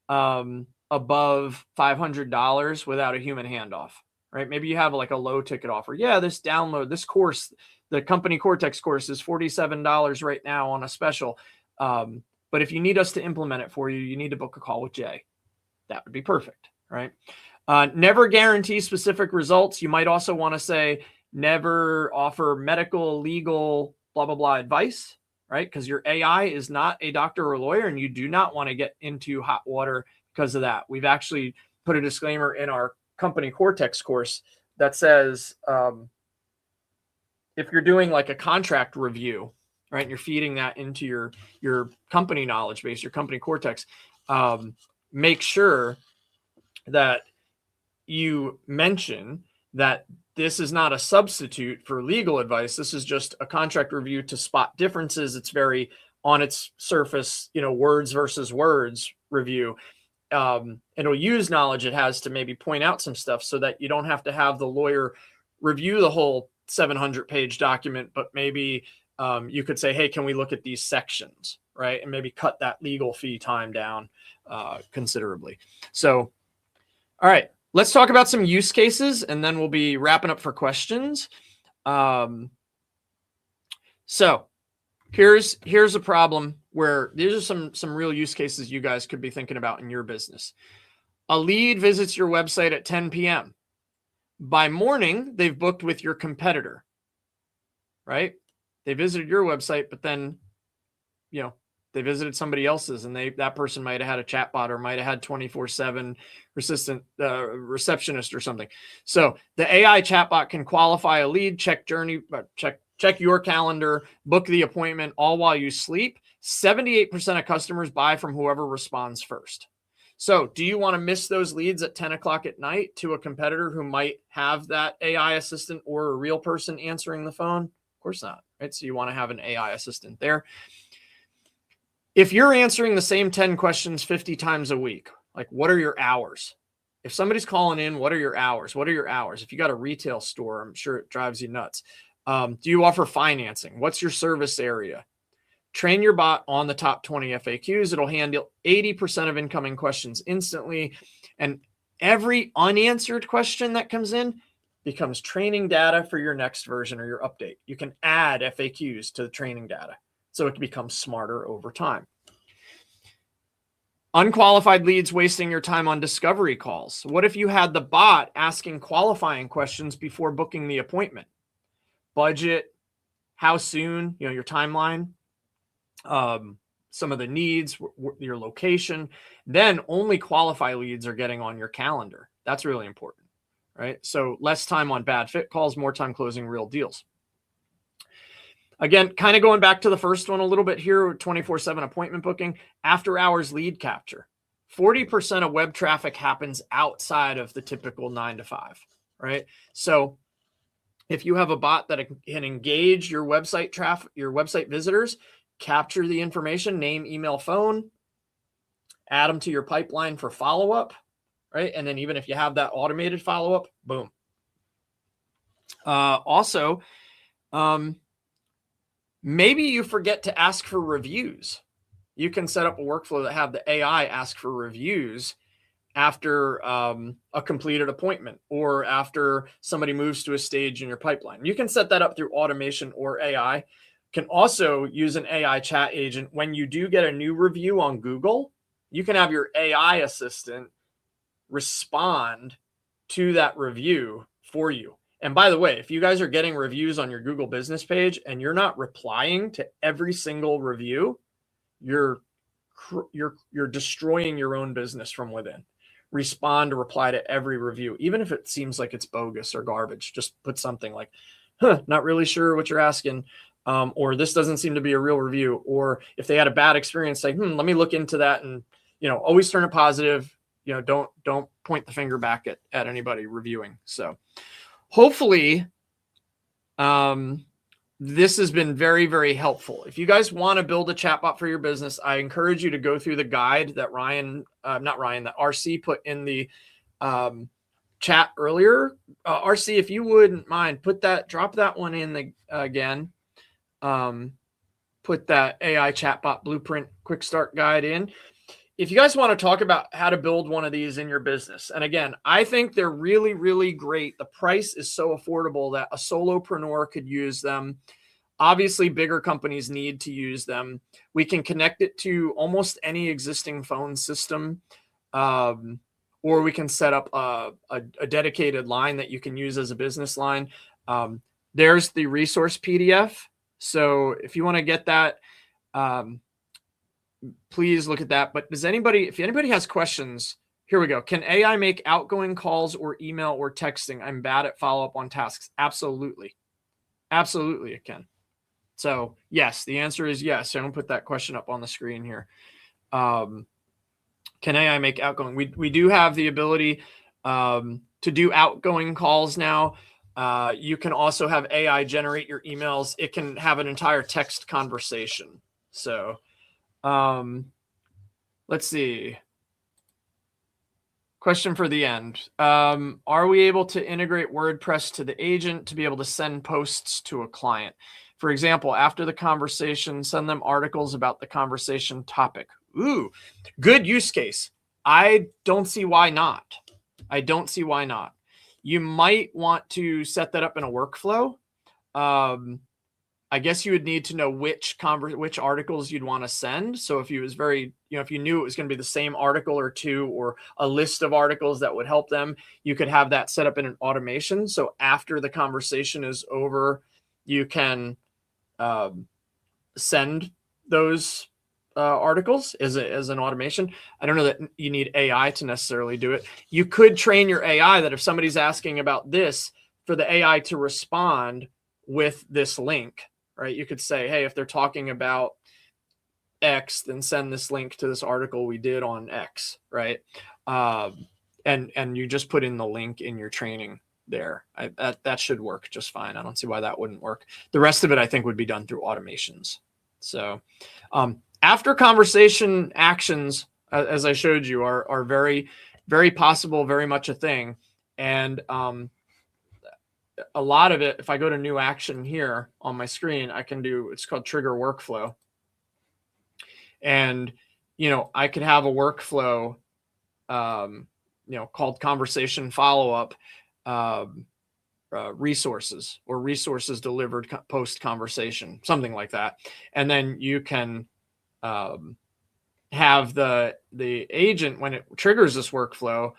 above $500 without a human handoff, right? Maybe you have like a low ticket offer. Yeah, this course, the company Cortex course is $47 right now on a special. But if you need us to implement it for you, you need to book a call with Jay. That would be perfect, right? Never guarantee specific results. You might also want to say never offer medical, legal, blah, blah, blah advice, right? Because your AI is not a doctor or a lawyer, and you do not want to get into hot water because of that. We've actually put a disclaimer in our company Cortex course that says if you're doing like a contract review, right, and you're feeding that into your company knowledge base, your company Cortex, make sure that you mention that this is not a substitute for legal advice. This is just a contract review to spot differences. It's very on its surface, words versus words review. It'll use knowledge it has to maybe point out some stuff so that you don't have to have the lawyer review the whole 700-page document, but maybe you could say, hey, can we look at these sections, right? And maybe cut that legal fee time down considerably. So, all right, let's talk about some use cases, and then we'll be wrapping up for questions. So here's a problem where these are some real use cases you guys could be thinking about in your business. A lead visits your website at 10 p.m. By morning, they've booked with your competitor, right? They visited your website, but then, they visited somebody else's, and that person might have had a chatbot or might have had 24/7 receptionist or something. So the AI chatbot can qualify a lead, check your calendar, book the appointment, all while you sleep. 78% of customers buy from whoever responds first. So do you want to miss those leads at 10 o'clock at night to a competitor who might have that AI assistant or a real person answering the phone? Of course not, right? So you want to have an AI assistant there. If you're answering the same 10 questions 50 times a week, like, what are your hours? If somebody's calling in, what are your hours? What are your hours? If you got a retail store, I'm sure it drives you nuts. Do you offer financing? What's your service area? Train your bot on the top 20 FAQs. It'll handle 80% of incoming questions instantly. And every unanswered question that comes in becomes training data for your next version or your update. You can add FAQs to the training data, so it can become smarter over time. Unqualified leads wasting your time on discovery calls. What if you had the bot asking qualifying questions before booking the appointment? Budget, how soon, your timeline, some of the needs, your location. Then only qualified leads are getting on your calendar. That's really important, right? So less time on bad fit calls, more time closing real deals. Again, kind of going back to the first one a little bit here, 24/7 appointment booking, after hours lead capture. 40% of web traffic happens outside of the typical 9 to 5, right? So if you have a bot that can engage your website traffic, your website visitors, capture the information, name, email, phone, add them to your pipeline for follow-up, right? And then even if you have that automated follow-up, boom, Also, maybe you forget to ask for reviews. You can set up a workflow that have the AI ask for reviews after a completed appointment or after somebody moves to a stage in your pipeline. You can set that up through automation or AI. Can also use an AI chat agent. When you do get a new review on Google, you can have your AI assistant respond to that review for you. And by the way, if you guys are getting reviews on your Google business page and you're not replying to every single review, you're destroying your own business from within. Respond or reply to every review, even if it seems like it's bogus or garbage. Just put something like, not really sure what you're asking, or this doesn't seem to be a real review. Or if they had a bad experience, say, let me look into that. And, always turn it positive. Don't point the finger back at anybody reviewing. So hopefully, this has been very, very helpful. If you guys want to build a chatbot for your business, I encourage you to go through the guide that that RC put in the chat earlier. RC, if you wouldn't mind, drop that one in again. Put that AI chatbot blueprint quick start guide in. If you guys want to talk about how to build one of these in your business, and again, I think they're really, really great. The price is so affordable that a solopreneur could use them. Obviously, bigger companies need to use them. We can connect it to almost any existing phone system, or we can set up a dedicated line that you can use as a business line. There's the resource PDF. So if you want to get that, please look at that. But if anybody has questions, here we go. Can AI make outgoing calls or email or texting? I'm bad at follow-up on tasks. Absolutely. Absolutely, it can. So yes, the answer is yes. So I'm gonna put that question up on the screen here. Can AI make outgoing? We do have the ability to do outgoing calls now. You can also have AI generate your emails. It can have an entire text conversation. So let's see. Question for the end. Are we able to integrate WordPress to the agent to be able to send posts to a client? For example, after the conversation, send them articles about the conversation topic. Ooh, good use case. I don't see why not. You might want to set that up in a workflow. I guess you would need to know which articles you'd want to send. So if you was if you knew it was going to be the same article or two, or a list of articles that would help them, you could have that set up in an automation. So after the conversation is over, you can send those articles as an automation. I don't know that you need AI to necessarily do it. You could train your AI that if somebody's asking about this, for the AI to respond with this link, right? You could say, hey, if they're talking about X, then send this link to this article we did on X, right? And you just put in the link in your training there. That should work just fine. I don't see why that wouldn't work. The rest of it, I think, would be done through automations. So after conversation actions, as I showed you, are very, very possible, very much a thing. And a lot of it, if I go to new action here on my screen, I can do, it's called trigger workflow. And, I could have a workflow, called conversation follow-up, resources, or resources delivered post conversation, something like that. And then you can have the agent, when it triggers this workflow,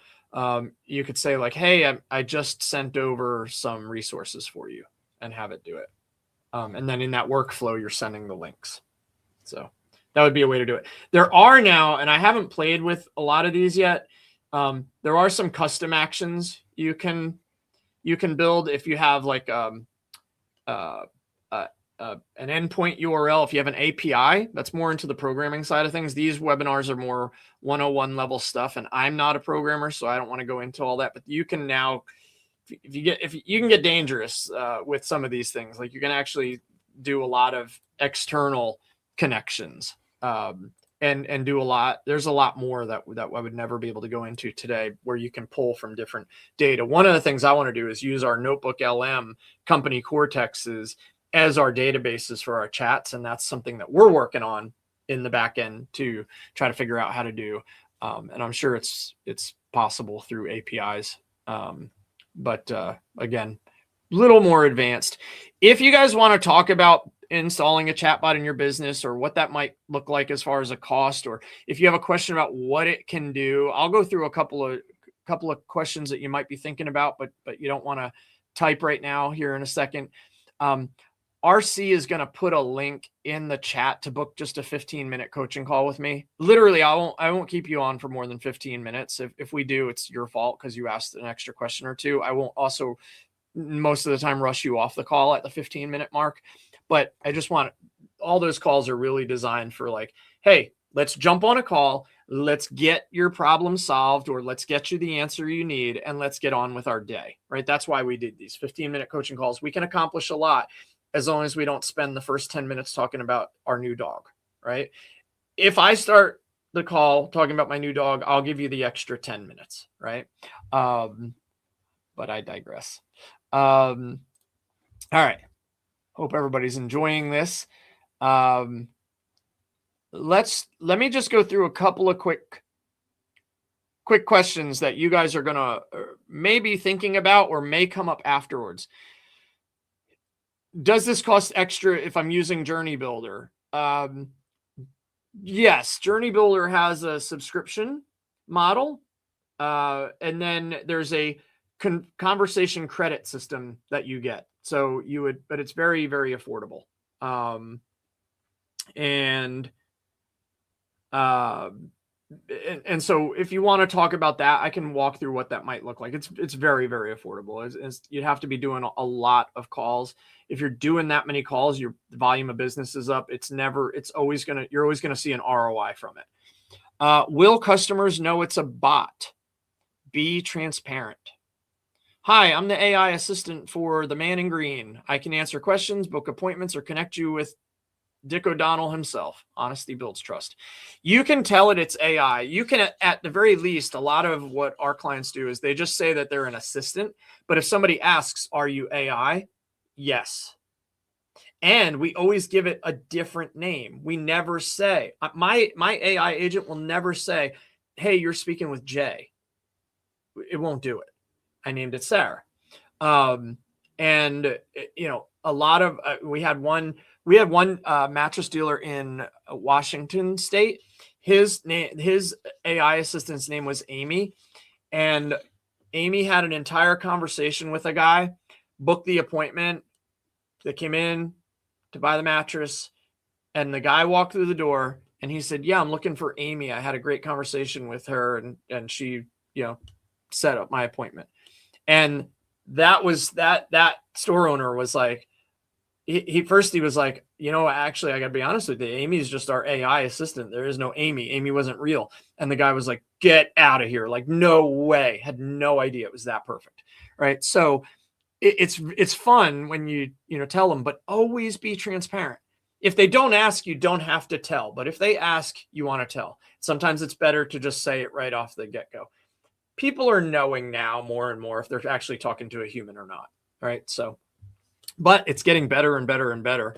you could say like, hey, I just sent over some resources for you, and have it do it. And then in that workflow, you're sending the links. So that would be a way to do it. There are now, and I haven't played with a lot of these yet, there are some custom actions you can build if you have like an endpoint URL. If you have an API, that's more into the programming side of things. These webinars are more 101 level stuff, and I'm not a programmer, so I don't want to go into all that. But you can now, if you can get dangerous with some of these things, like you can actually do a lot of external connections and do a lot. There's a lot more that I would never be able to go into today, where you can pull from different data. One of the things I want to do is use our Notebook LM company Cortexes as our databases for our chats. And that's something that we're working on in the back end to try to figure out how to do. And I'm sure it's possible through APIs. But again, a little more advanced. If you guys want to talk about installing a chatbot in your business, or what that might look like as far as a cost, or if you have a question about what it can do, I'll go through a couple of questions that you might be thinking about, but you don't want to type right now here in a second. RC is going to put a link in the chat to book just a 15-minute coaching call with me. Literally, I won't keep you on for more than 15 minutes. If we do, it's your fault because you asked an extra question or two. I won't also most of the time rush you off the call at the 15-minute mark. But I just want, all those calls are really designed for like, hey, let's jump on a call. Let's get your problem solved, or let's get you the answer you need, and let's get on with our day, right? That's why we did these 15-minute coaching calls. We can accomplish a lot as long as we don't spend the first 10 minutes talking about our new dog, right? If I start the call talking about my new dog, I'll give you the extra 10 minutes, right? But I digress. All right. Hope everybody's enjoying this. Let me just go through a couple of quick questions that you guys are going to maybe thinking about or may come up afterwards. Does this cost extra if I'm using JourneyBuilder? Yes, JourneyBuilder has a subscription model. And then there's a conversation credit system that you get. So you would, but it's very, very affordable. And so if you want to talk about that, I can walk through what that might look like. It's very, very affordable. You'd have to be doing a lot of calls. If you're doing that many calls, your volume of business is up. You're always going to see an ROI from it. Will customers know it's a bot? Be transparent. Hi, I'm the AI assistant for the man in green. I can answer questions, book appointments, or connect you with Dick O'Donnell himself. Honesty builds trust. You can tell it's AI. You can, at the very least, a lot of what our clients do is they just say that they're an assistant. But if somebody asks, are you AI? Yes. And we always give it a different name. We never say, my AI agent will never say, hey, you're speaking with Jay. It won't do it. I named it Sarah. And a lot of, we had one mattress dealer in Washington State. His AI assistant's name was Amy. And Amy had an entire conversation with a guy, booked the appointment. They came in to buy the mattress, and the guy walked through the door and he said, yeah, I'm looking for Amy. I had a great conversation with her, and she, set up my appointment. And that was that store owner was like, he was like, actually, I gotta be honest with you. Amy's just our AI assistant. There is no Amy. Amy wasn't real. And the guy was like, get out of here. Like, no way. Had no idea it was that perfect. Right. So it's fun when you tell them, but always be transparent. If they don't ask, you don't have to tell. But if they ask, you want to tell. Sometimes it's better to just say it right off the get-go. People are knowing now more and more if they're actually talking to a human or not. Right. So, but it's getting better and better and better.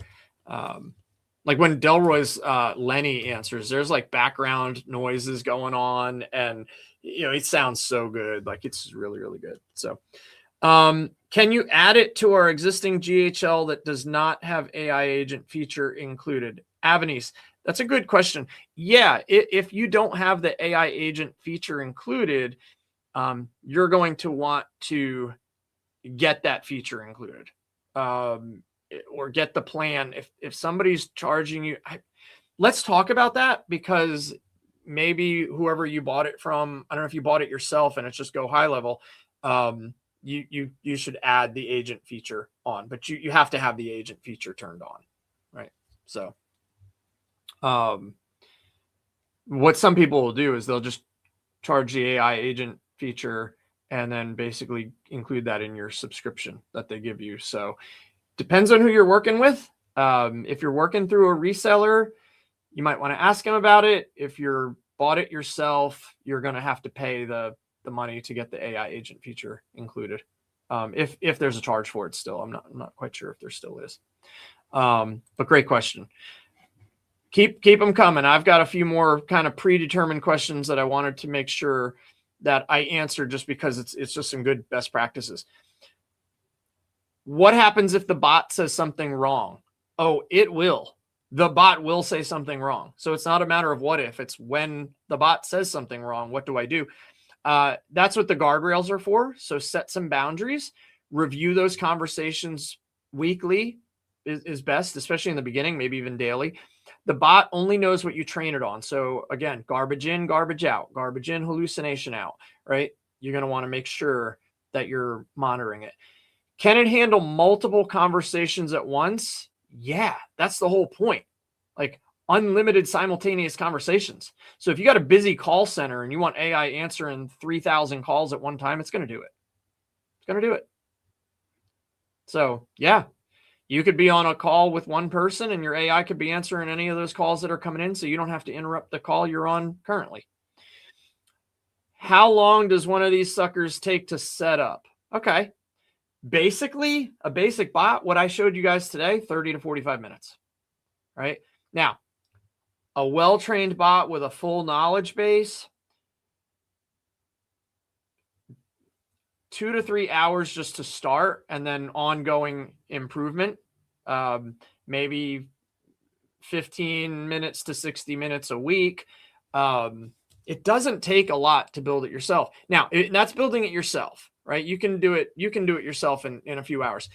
Like when Delroy's Lenny answers, there's like background noises going on, and it sounds so good. Like it's really, really good. So can you add it to our existing GHL that does not have AI agent feature included? Avanice, that's a good question. Yeah, if you don't have the AI agent feature included, you're going to want to get that feature included, or get the plan. If somebody's charging you, let's talk about that, because maybe whoever you bought it from, I don't know if you bought it yourself and it's just go high level. You should add the agent feature on, but you have to have the agent feature turned on, right? So, what some people will do is they'll just charge the AI agent feature and then basically include that in your subscription that they give you. So depends on who you're working with. If you're working through a reseller, you might want to ask them about it. If you're bought it yourself, you're going to have to pay the money to get the AI agent feature included. If there's a charge for it still, I'm not quite sure if there still is. But great question. Keep them coming. I've got a few more kind of predetermined questions that I wanted to make sure that I answered, just because it's just some good best practices. What happens if the bot says something wrong? Oh, it will. The bot will say something wrong. So it's not a matter of what if, it's when the bot says something wrong, what do I do? That's what the guardrails are for. So set some boundaries, review those conversations weekly is best, especially in the beginning, maybe even daily. The bot only knows what you train it on. So again, garbage in, garbage out, garbage in, hallucination out, right? You're going to want to make sure that you're monitoring it. Can it handle multiple conversations at once? Yeah, that's the whole point. Like unlimited simultaneous conversations. So if you got a busy call center and you want AI answering 3,000 calls at one time, it's going to do it. It's going to do it. So yeah, you could be on a call with one person and your AI could be answering any of those calls that are coming in, so you don't have to interrupt the call you're on currently. How long does one of these suckers take to set up? Okay. Basically, a basic bot, what I showed you guys today, 30 to 45 minutes, right? Now, a well-trained bot with a full knowledge base, 2 to 3 hours just to start, and then ongoing improvement, maybe 15 minutes to 60 minutes a week. It doesn't take a lot to build it yourself. Now, that's building it yourself, right? You can do it yourself in a few hours.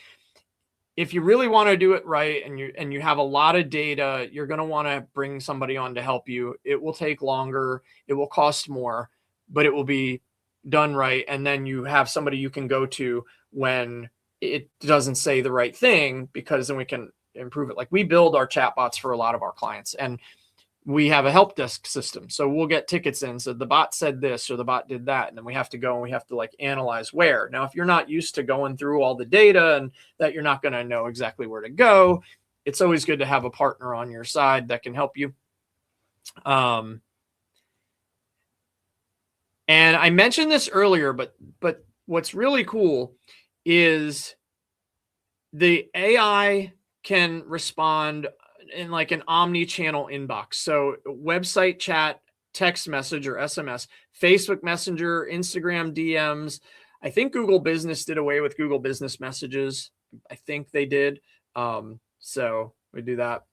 If you really want to do it right and you have a lot of data, you're going to want to bring somebody on to help you. It will take longer, it will cost more, but it will be done right. And then you have somebody you can go to when it doesn't say the right thing, because then we can improve it. Like we build our chatbots for a lot of our clients, and we have a help desk system. So we'll get tickets in. So the bot said this, or the bot did that. And then we have to go and we have to like analyze where. Now, if you're not used to going through all the data and that you're not going to know exactly where to go, it's always good to have a partner on your side that can help you. And I mentioned this earlier, but what's really cool is the AI can respond in like an omni-channel inbox. So website chat, text message or SMS, Facebook Messenger, Instagram DMs. I think Google Business did away with Google Business Messages. I think they did. So we do that.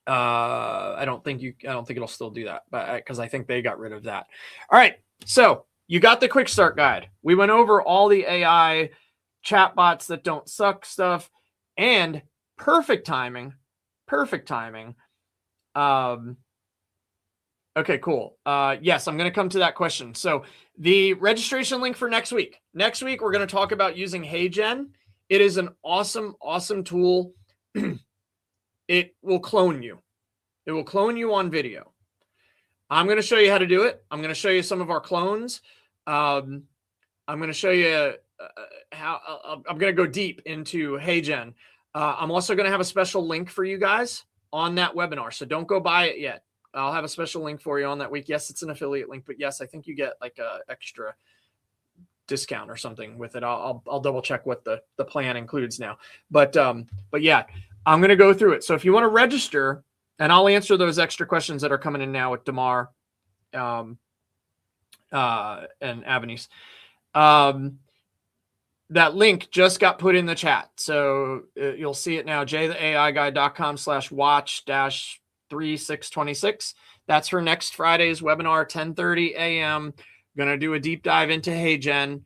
I don't think it'll still do that, but because I think they got rid of that. All right. So you got the quick start guide. We went over all the AI chatbots that don't suck stuff, and perfect timing. Okay, cool. Yes, I'm going to come to that question. So the registration link for next week. Next week, we're going to talk about using HeyGen. It is an awesome, awesome tool. It will clone you. It will clone you on video. I'm going to show you how to do it. I'm going to show you some of our clones. I'm going to show you how I'm going to go deep into HeyGen. I'm also going to have a special link for you guys on that webinar. So don't go buy it yet. I'll have a special link for you on that week. Yes, it's an affiliate link, but yes, I think you get like a extra discount or something with it. I'll double check what the plan includes now. But yeah, I'm going to go through it. So if you want to register, and I'll answer those extra questions that are coming in now with Damar and Avanice. That link just got put in the chat. So you'll see it now, jtheaiguy.com/watch-3626. That's for next Friday's webinar, 10:30 a.m. Going to do a deep dive into HeyGen.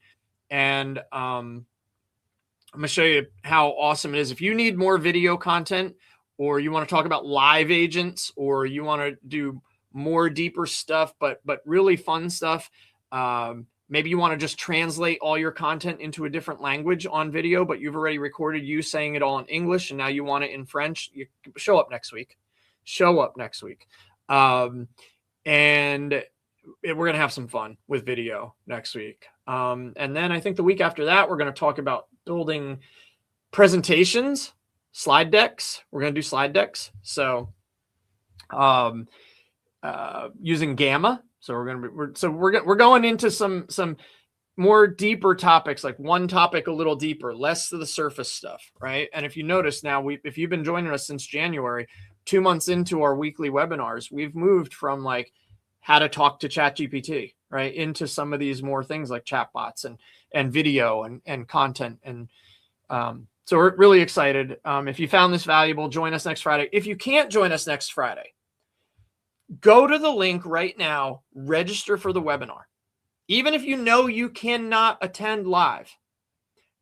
And I'm going to show you how awesome it is. If you need more video content, or you want to talk about live agents, or you want to do more deeper stuff, but really fun stuff, maybe you want to just translate all your content into a different language on video, but you've already recorded you saying it all in English and now you want it in French, you show up next week. And we're going to have some fun with video next week. And then I think the week after that, we're going to talk about building presentations, slide decks. We're going to do slide decks. So using Gamma. So we're going into some more deeper topics, like one topic a little deeper, less of the surface stuff, right? And if you notice now, if you've been joining us since January, 2 months into our weekly webinars, we've moved from like how to talk to ChatGPT, right, into some of these more things like chatbots and video and content. And so we're really excited. If you found this valuable, join us next Friday. If you can't join us next Friday, go to the link right now, register for the webinar. Even if you know you cannot attend live,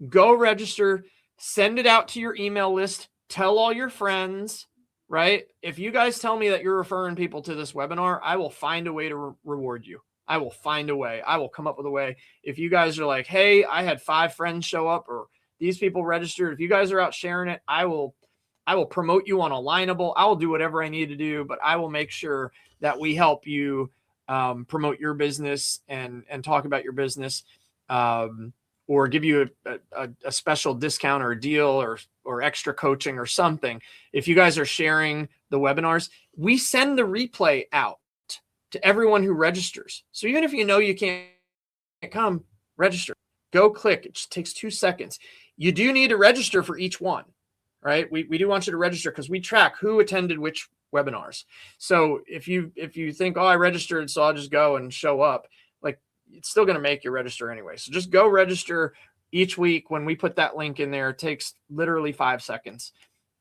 go register, send it out to your email list, tell all your friends, right? If you guys tell me that you're referring people to this webinar, I will find a way to reward you. I will find a way. I will come up with a way. If you guys are like, hey, I had 5 friends show up, or these people registered, if you guys are out sharing it, I will promote you on Alignable. I will do whatever I need to do, but I will make sure that we help you promote your business and talk about your business, or give you a special discount or a deal or extra coaching or something. If you guys are sharing the webinars, we send the replay out to everyone who registers. So even if you know you can't come, register. Go click. It just takes 2 seconds. You do need to register for each one, right? We do want you to register because we track who attended which webinars. So if you think, oh, I registered, so I'll just go and show up, like, it's still going to make you register anyway. So just go register each week. When we put that link in there, it takes literally 5 seconds,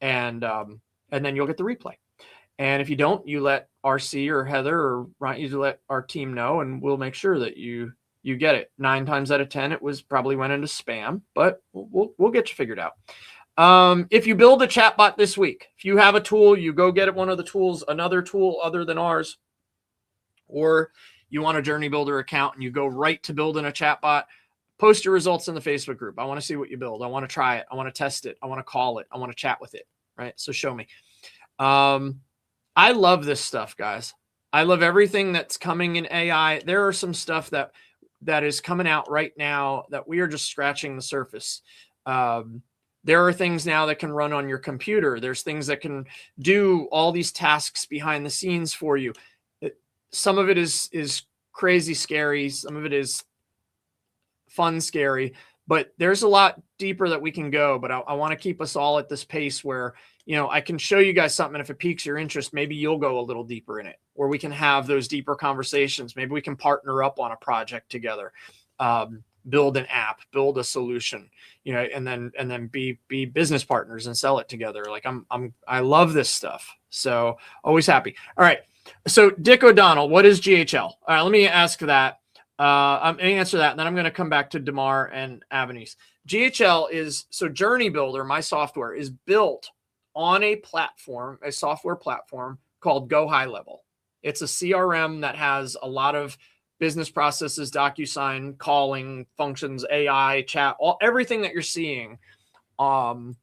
and then you'll get the replay. And if you don't, you let RC or Heather or Ryan, you let our team know, and we'll make sure that you get it. 9 times out of 10, it was probably went into spam, but we'll get you figured out. If you build a chatbot this week, if you have a tool, you go get one of the tools, another tool other than ours, or you want a JourneyBuilder account and you go right to building a chatbot, post your results in the Facebook group. I want to see what you build. I want to try it. I want to test it. I want to call it. I want to chat with it. Right. So show me. I love this stuff, guys. I love everything that's coming in AI. There are some stuff that is coming out right now that we are just scratching the surface. There are things now that can run on your computer. There's things that can do all these tasks behind the scenes for you. Some of it is crazy scary. Some of it is fun scary, but there's a lot deeper that we can go. But I want to keep us all at this pace where, I can show you guys something. And if it piques your interest, maybe you'll go a little deeper in it, or we can have those deeper conversations. Maybe we can partner up on a project together, build an app, build a solution, and then be business partners and sell it together. Like I love this stuff. So always happy. All right. So Dick O'Donnell, what is GHL? All right, let me ask that. I'm going to answer that, and then I'm going to come back to Damar and Avanice. GHL is, so JourneyBuilder, my software, is built on a software platform called Go High Level. It's a CRM that has a lot of business processes, DocuSign, calling functions, AI, chat, everything that you're seeing on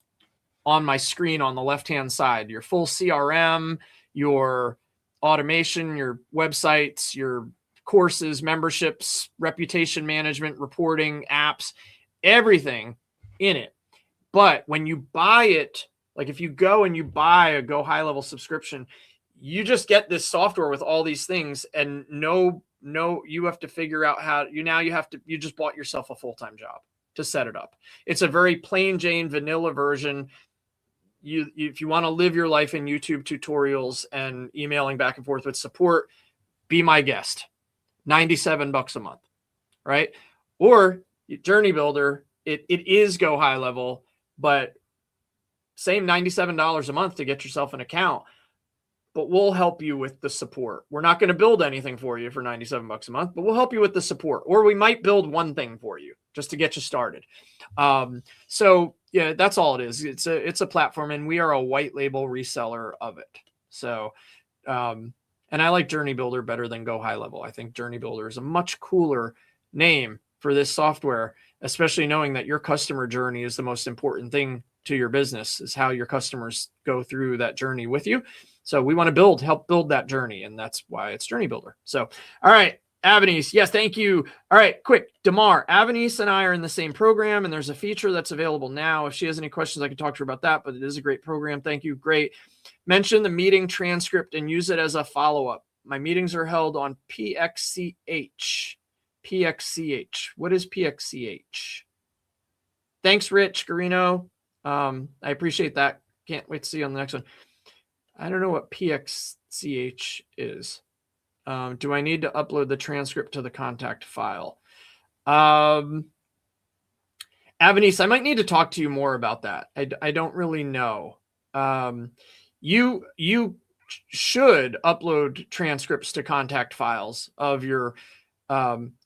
my screen on the left-hand side. Your full CRM, your automation, your websites, your courses, memberships, reputation management, reporting, apps, everything in it. But when you buy it, like if you go and you buy a Go High Level subscription, you just get this software with all these things, and no, you have to figure out how you just bought yourself a full-time job to set it up. It's a very plain Jane vanilla version. If you want to live your life in YouTube tutorials and emailing back and forth with support, be my guest. $97 a month, right? Or JourneyBuilder, it is Go High Level, but same $97 a month to get yourself an account, but we'll help you with the support. We're not going to build anything for you for $97 a month, but we'll help you with the support, or we might build one thing for you just to get you started. So yeah, that's all it is. It's a platform, and we are a white label reseller of it. So, and I like JourneyBuilder better than Go High Level. I think JourneyBuilder is a much cooler name for this software, especially knowing that your customer journey is the most important thing to your business, is how your customers go through that journey with you. So we want to help build that journey, and that's why it's JourneyBuilder. So, all right, Avanice, yes, thank you. All right, quick, Damar, Avanice and I are in the same program, and there's a feature that's available now. If she has any questions, I can talk to her about that, but it is a great program. Thank you. Great. Mention the meeting transcript and use it as a follow-up. My meetings are held on PXCH. PXCH. What is PXCH? Thanks, Rich Garino. I appreciate that. Can't wait to see you on the next one. I don't know what PXCH is. Do I need to upload the transcript to the contact file? Avanice, I might need to talk to you more about that. I don't really know. You should upload transcripts to contact files of your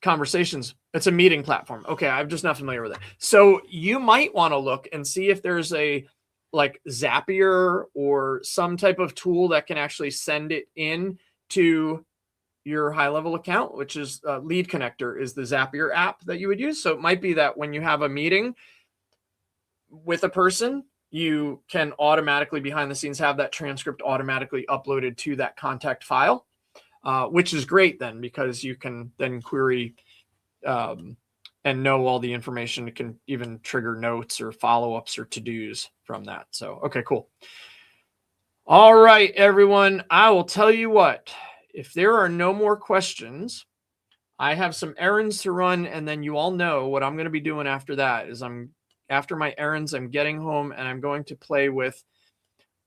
conversations. It's a meeting platform. Okay, I'm just not familiar with it. So you might want to look and see if there's a like Zapier or some type of tool that can actually send it in to your high-level account, which is Lead Connector is the Zapier app that you would use. So it might be that when you have a meeting with a person, you can automatically behind the scenes have that transcript automatically uploaded to that contact file, which is great then because you can then query and know all the information. It can even trigger notes or follow-ups or to-dos from that. So, okay, cool. All right, everyone. I will tell you what, if there are no more questions, I have some errands to run, and then you all know what I'm going to be doing after that is after my errands, I'm getting home and I'm going to play with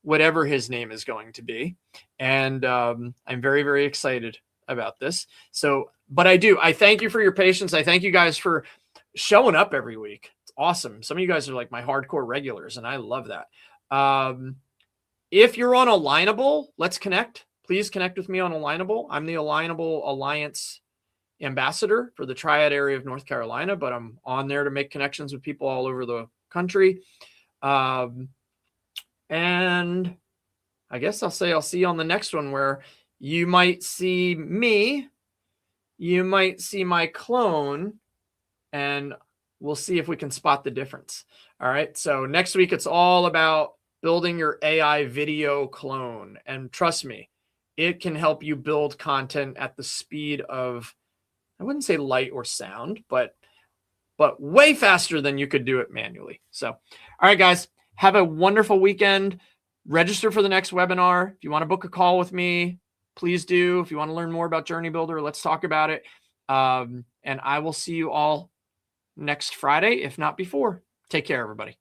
whatever his name is going to be. And I'm very, very excited about this. So, but I thank you for your patience. I thank you guys for showing up every week. It's awesome. Some of you guys are like my hardcore regulars, and I love that. If you're on Alignable, let's connect. Please connect with me on Alignable. I'm the Alignable Alliance ambassador for the Triad area of North Carolina, but I'm on there to make connections with people all over the country. And I guess I'll see you on the next one where you might see me, you might see my clone, and we'll see if we can spot the difference. All right. So next week, it's all about building your AI video clone. And trust me, it can help you build content at the speed of, I wouldn't say light or sound, but way faster than you could do it manually. So, all right, guys, have a wonderful weekend. Register for the next webinar. If you want to book a call with me, please do. If you want to learn more about JourneyBuilder, let's talk about it. And I will see you all next Friday, if not before. Take care, everybody.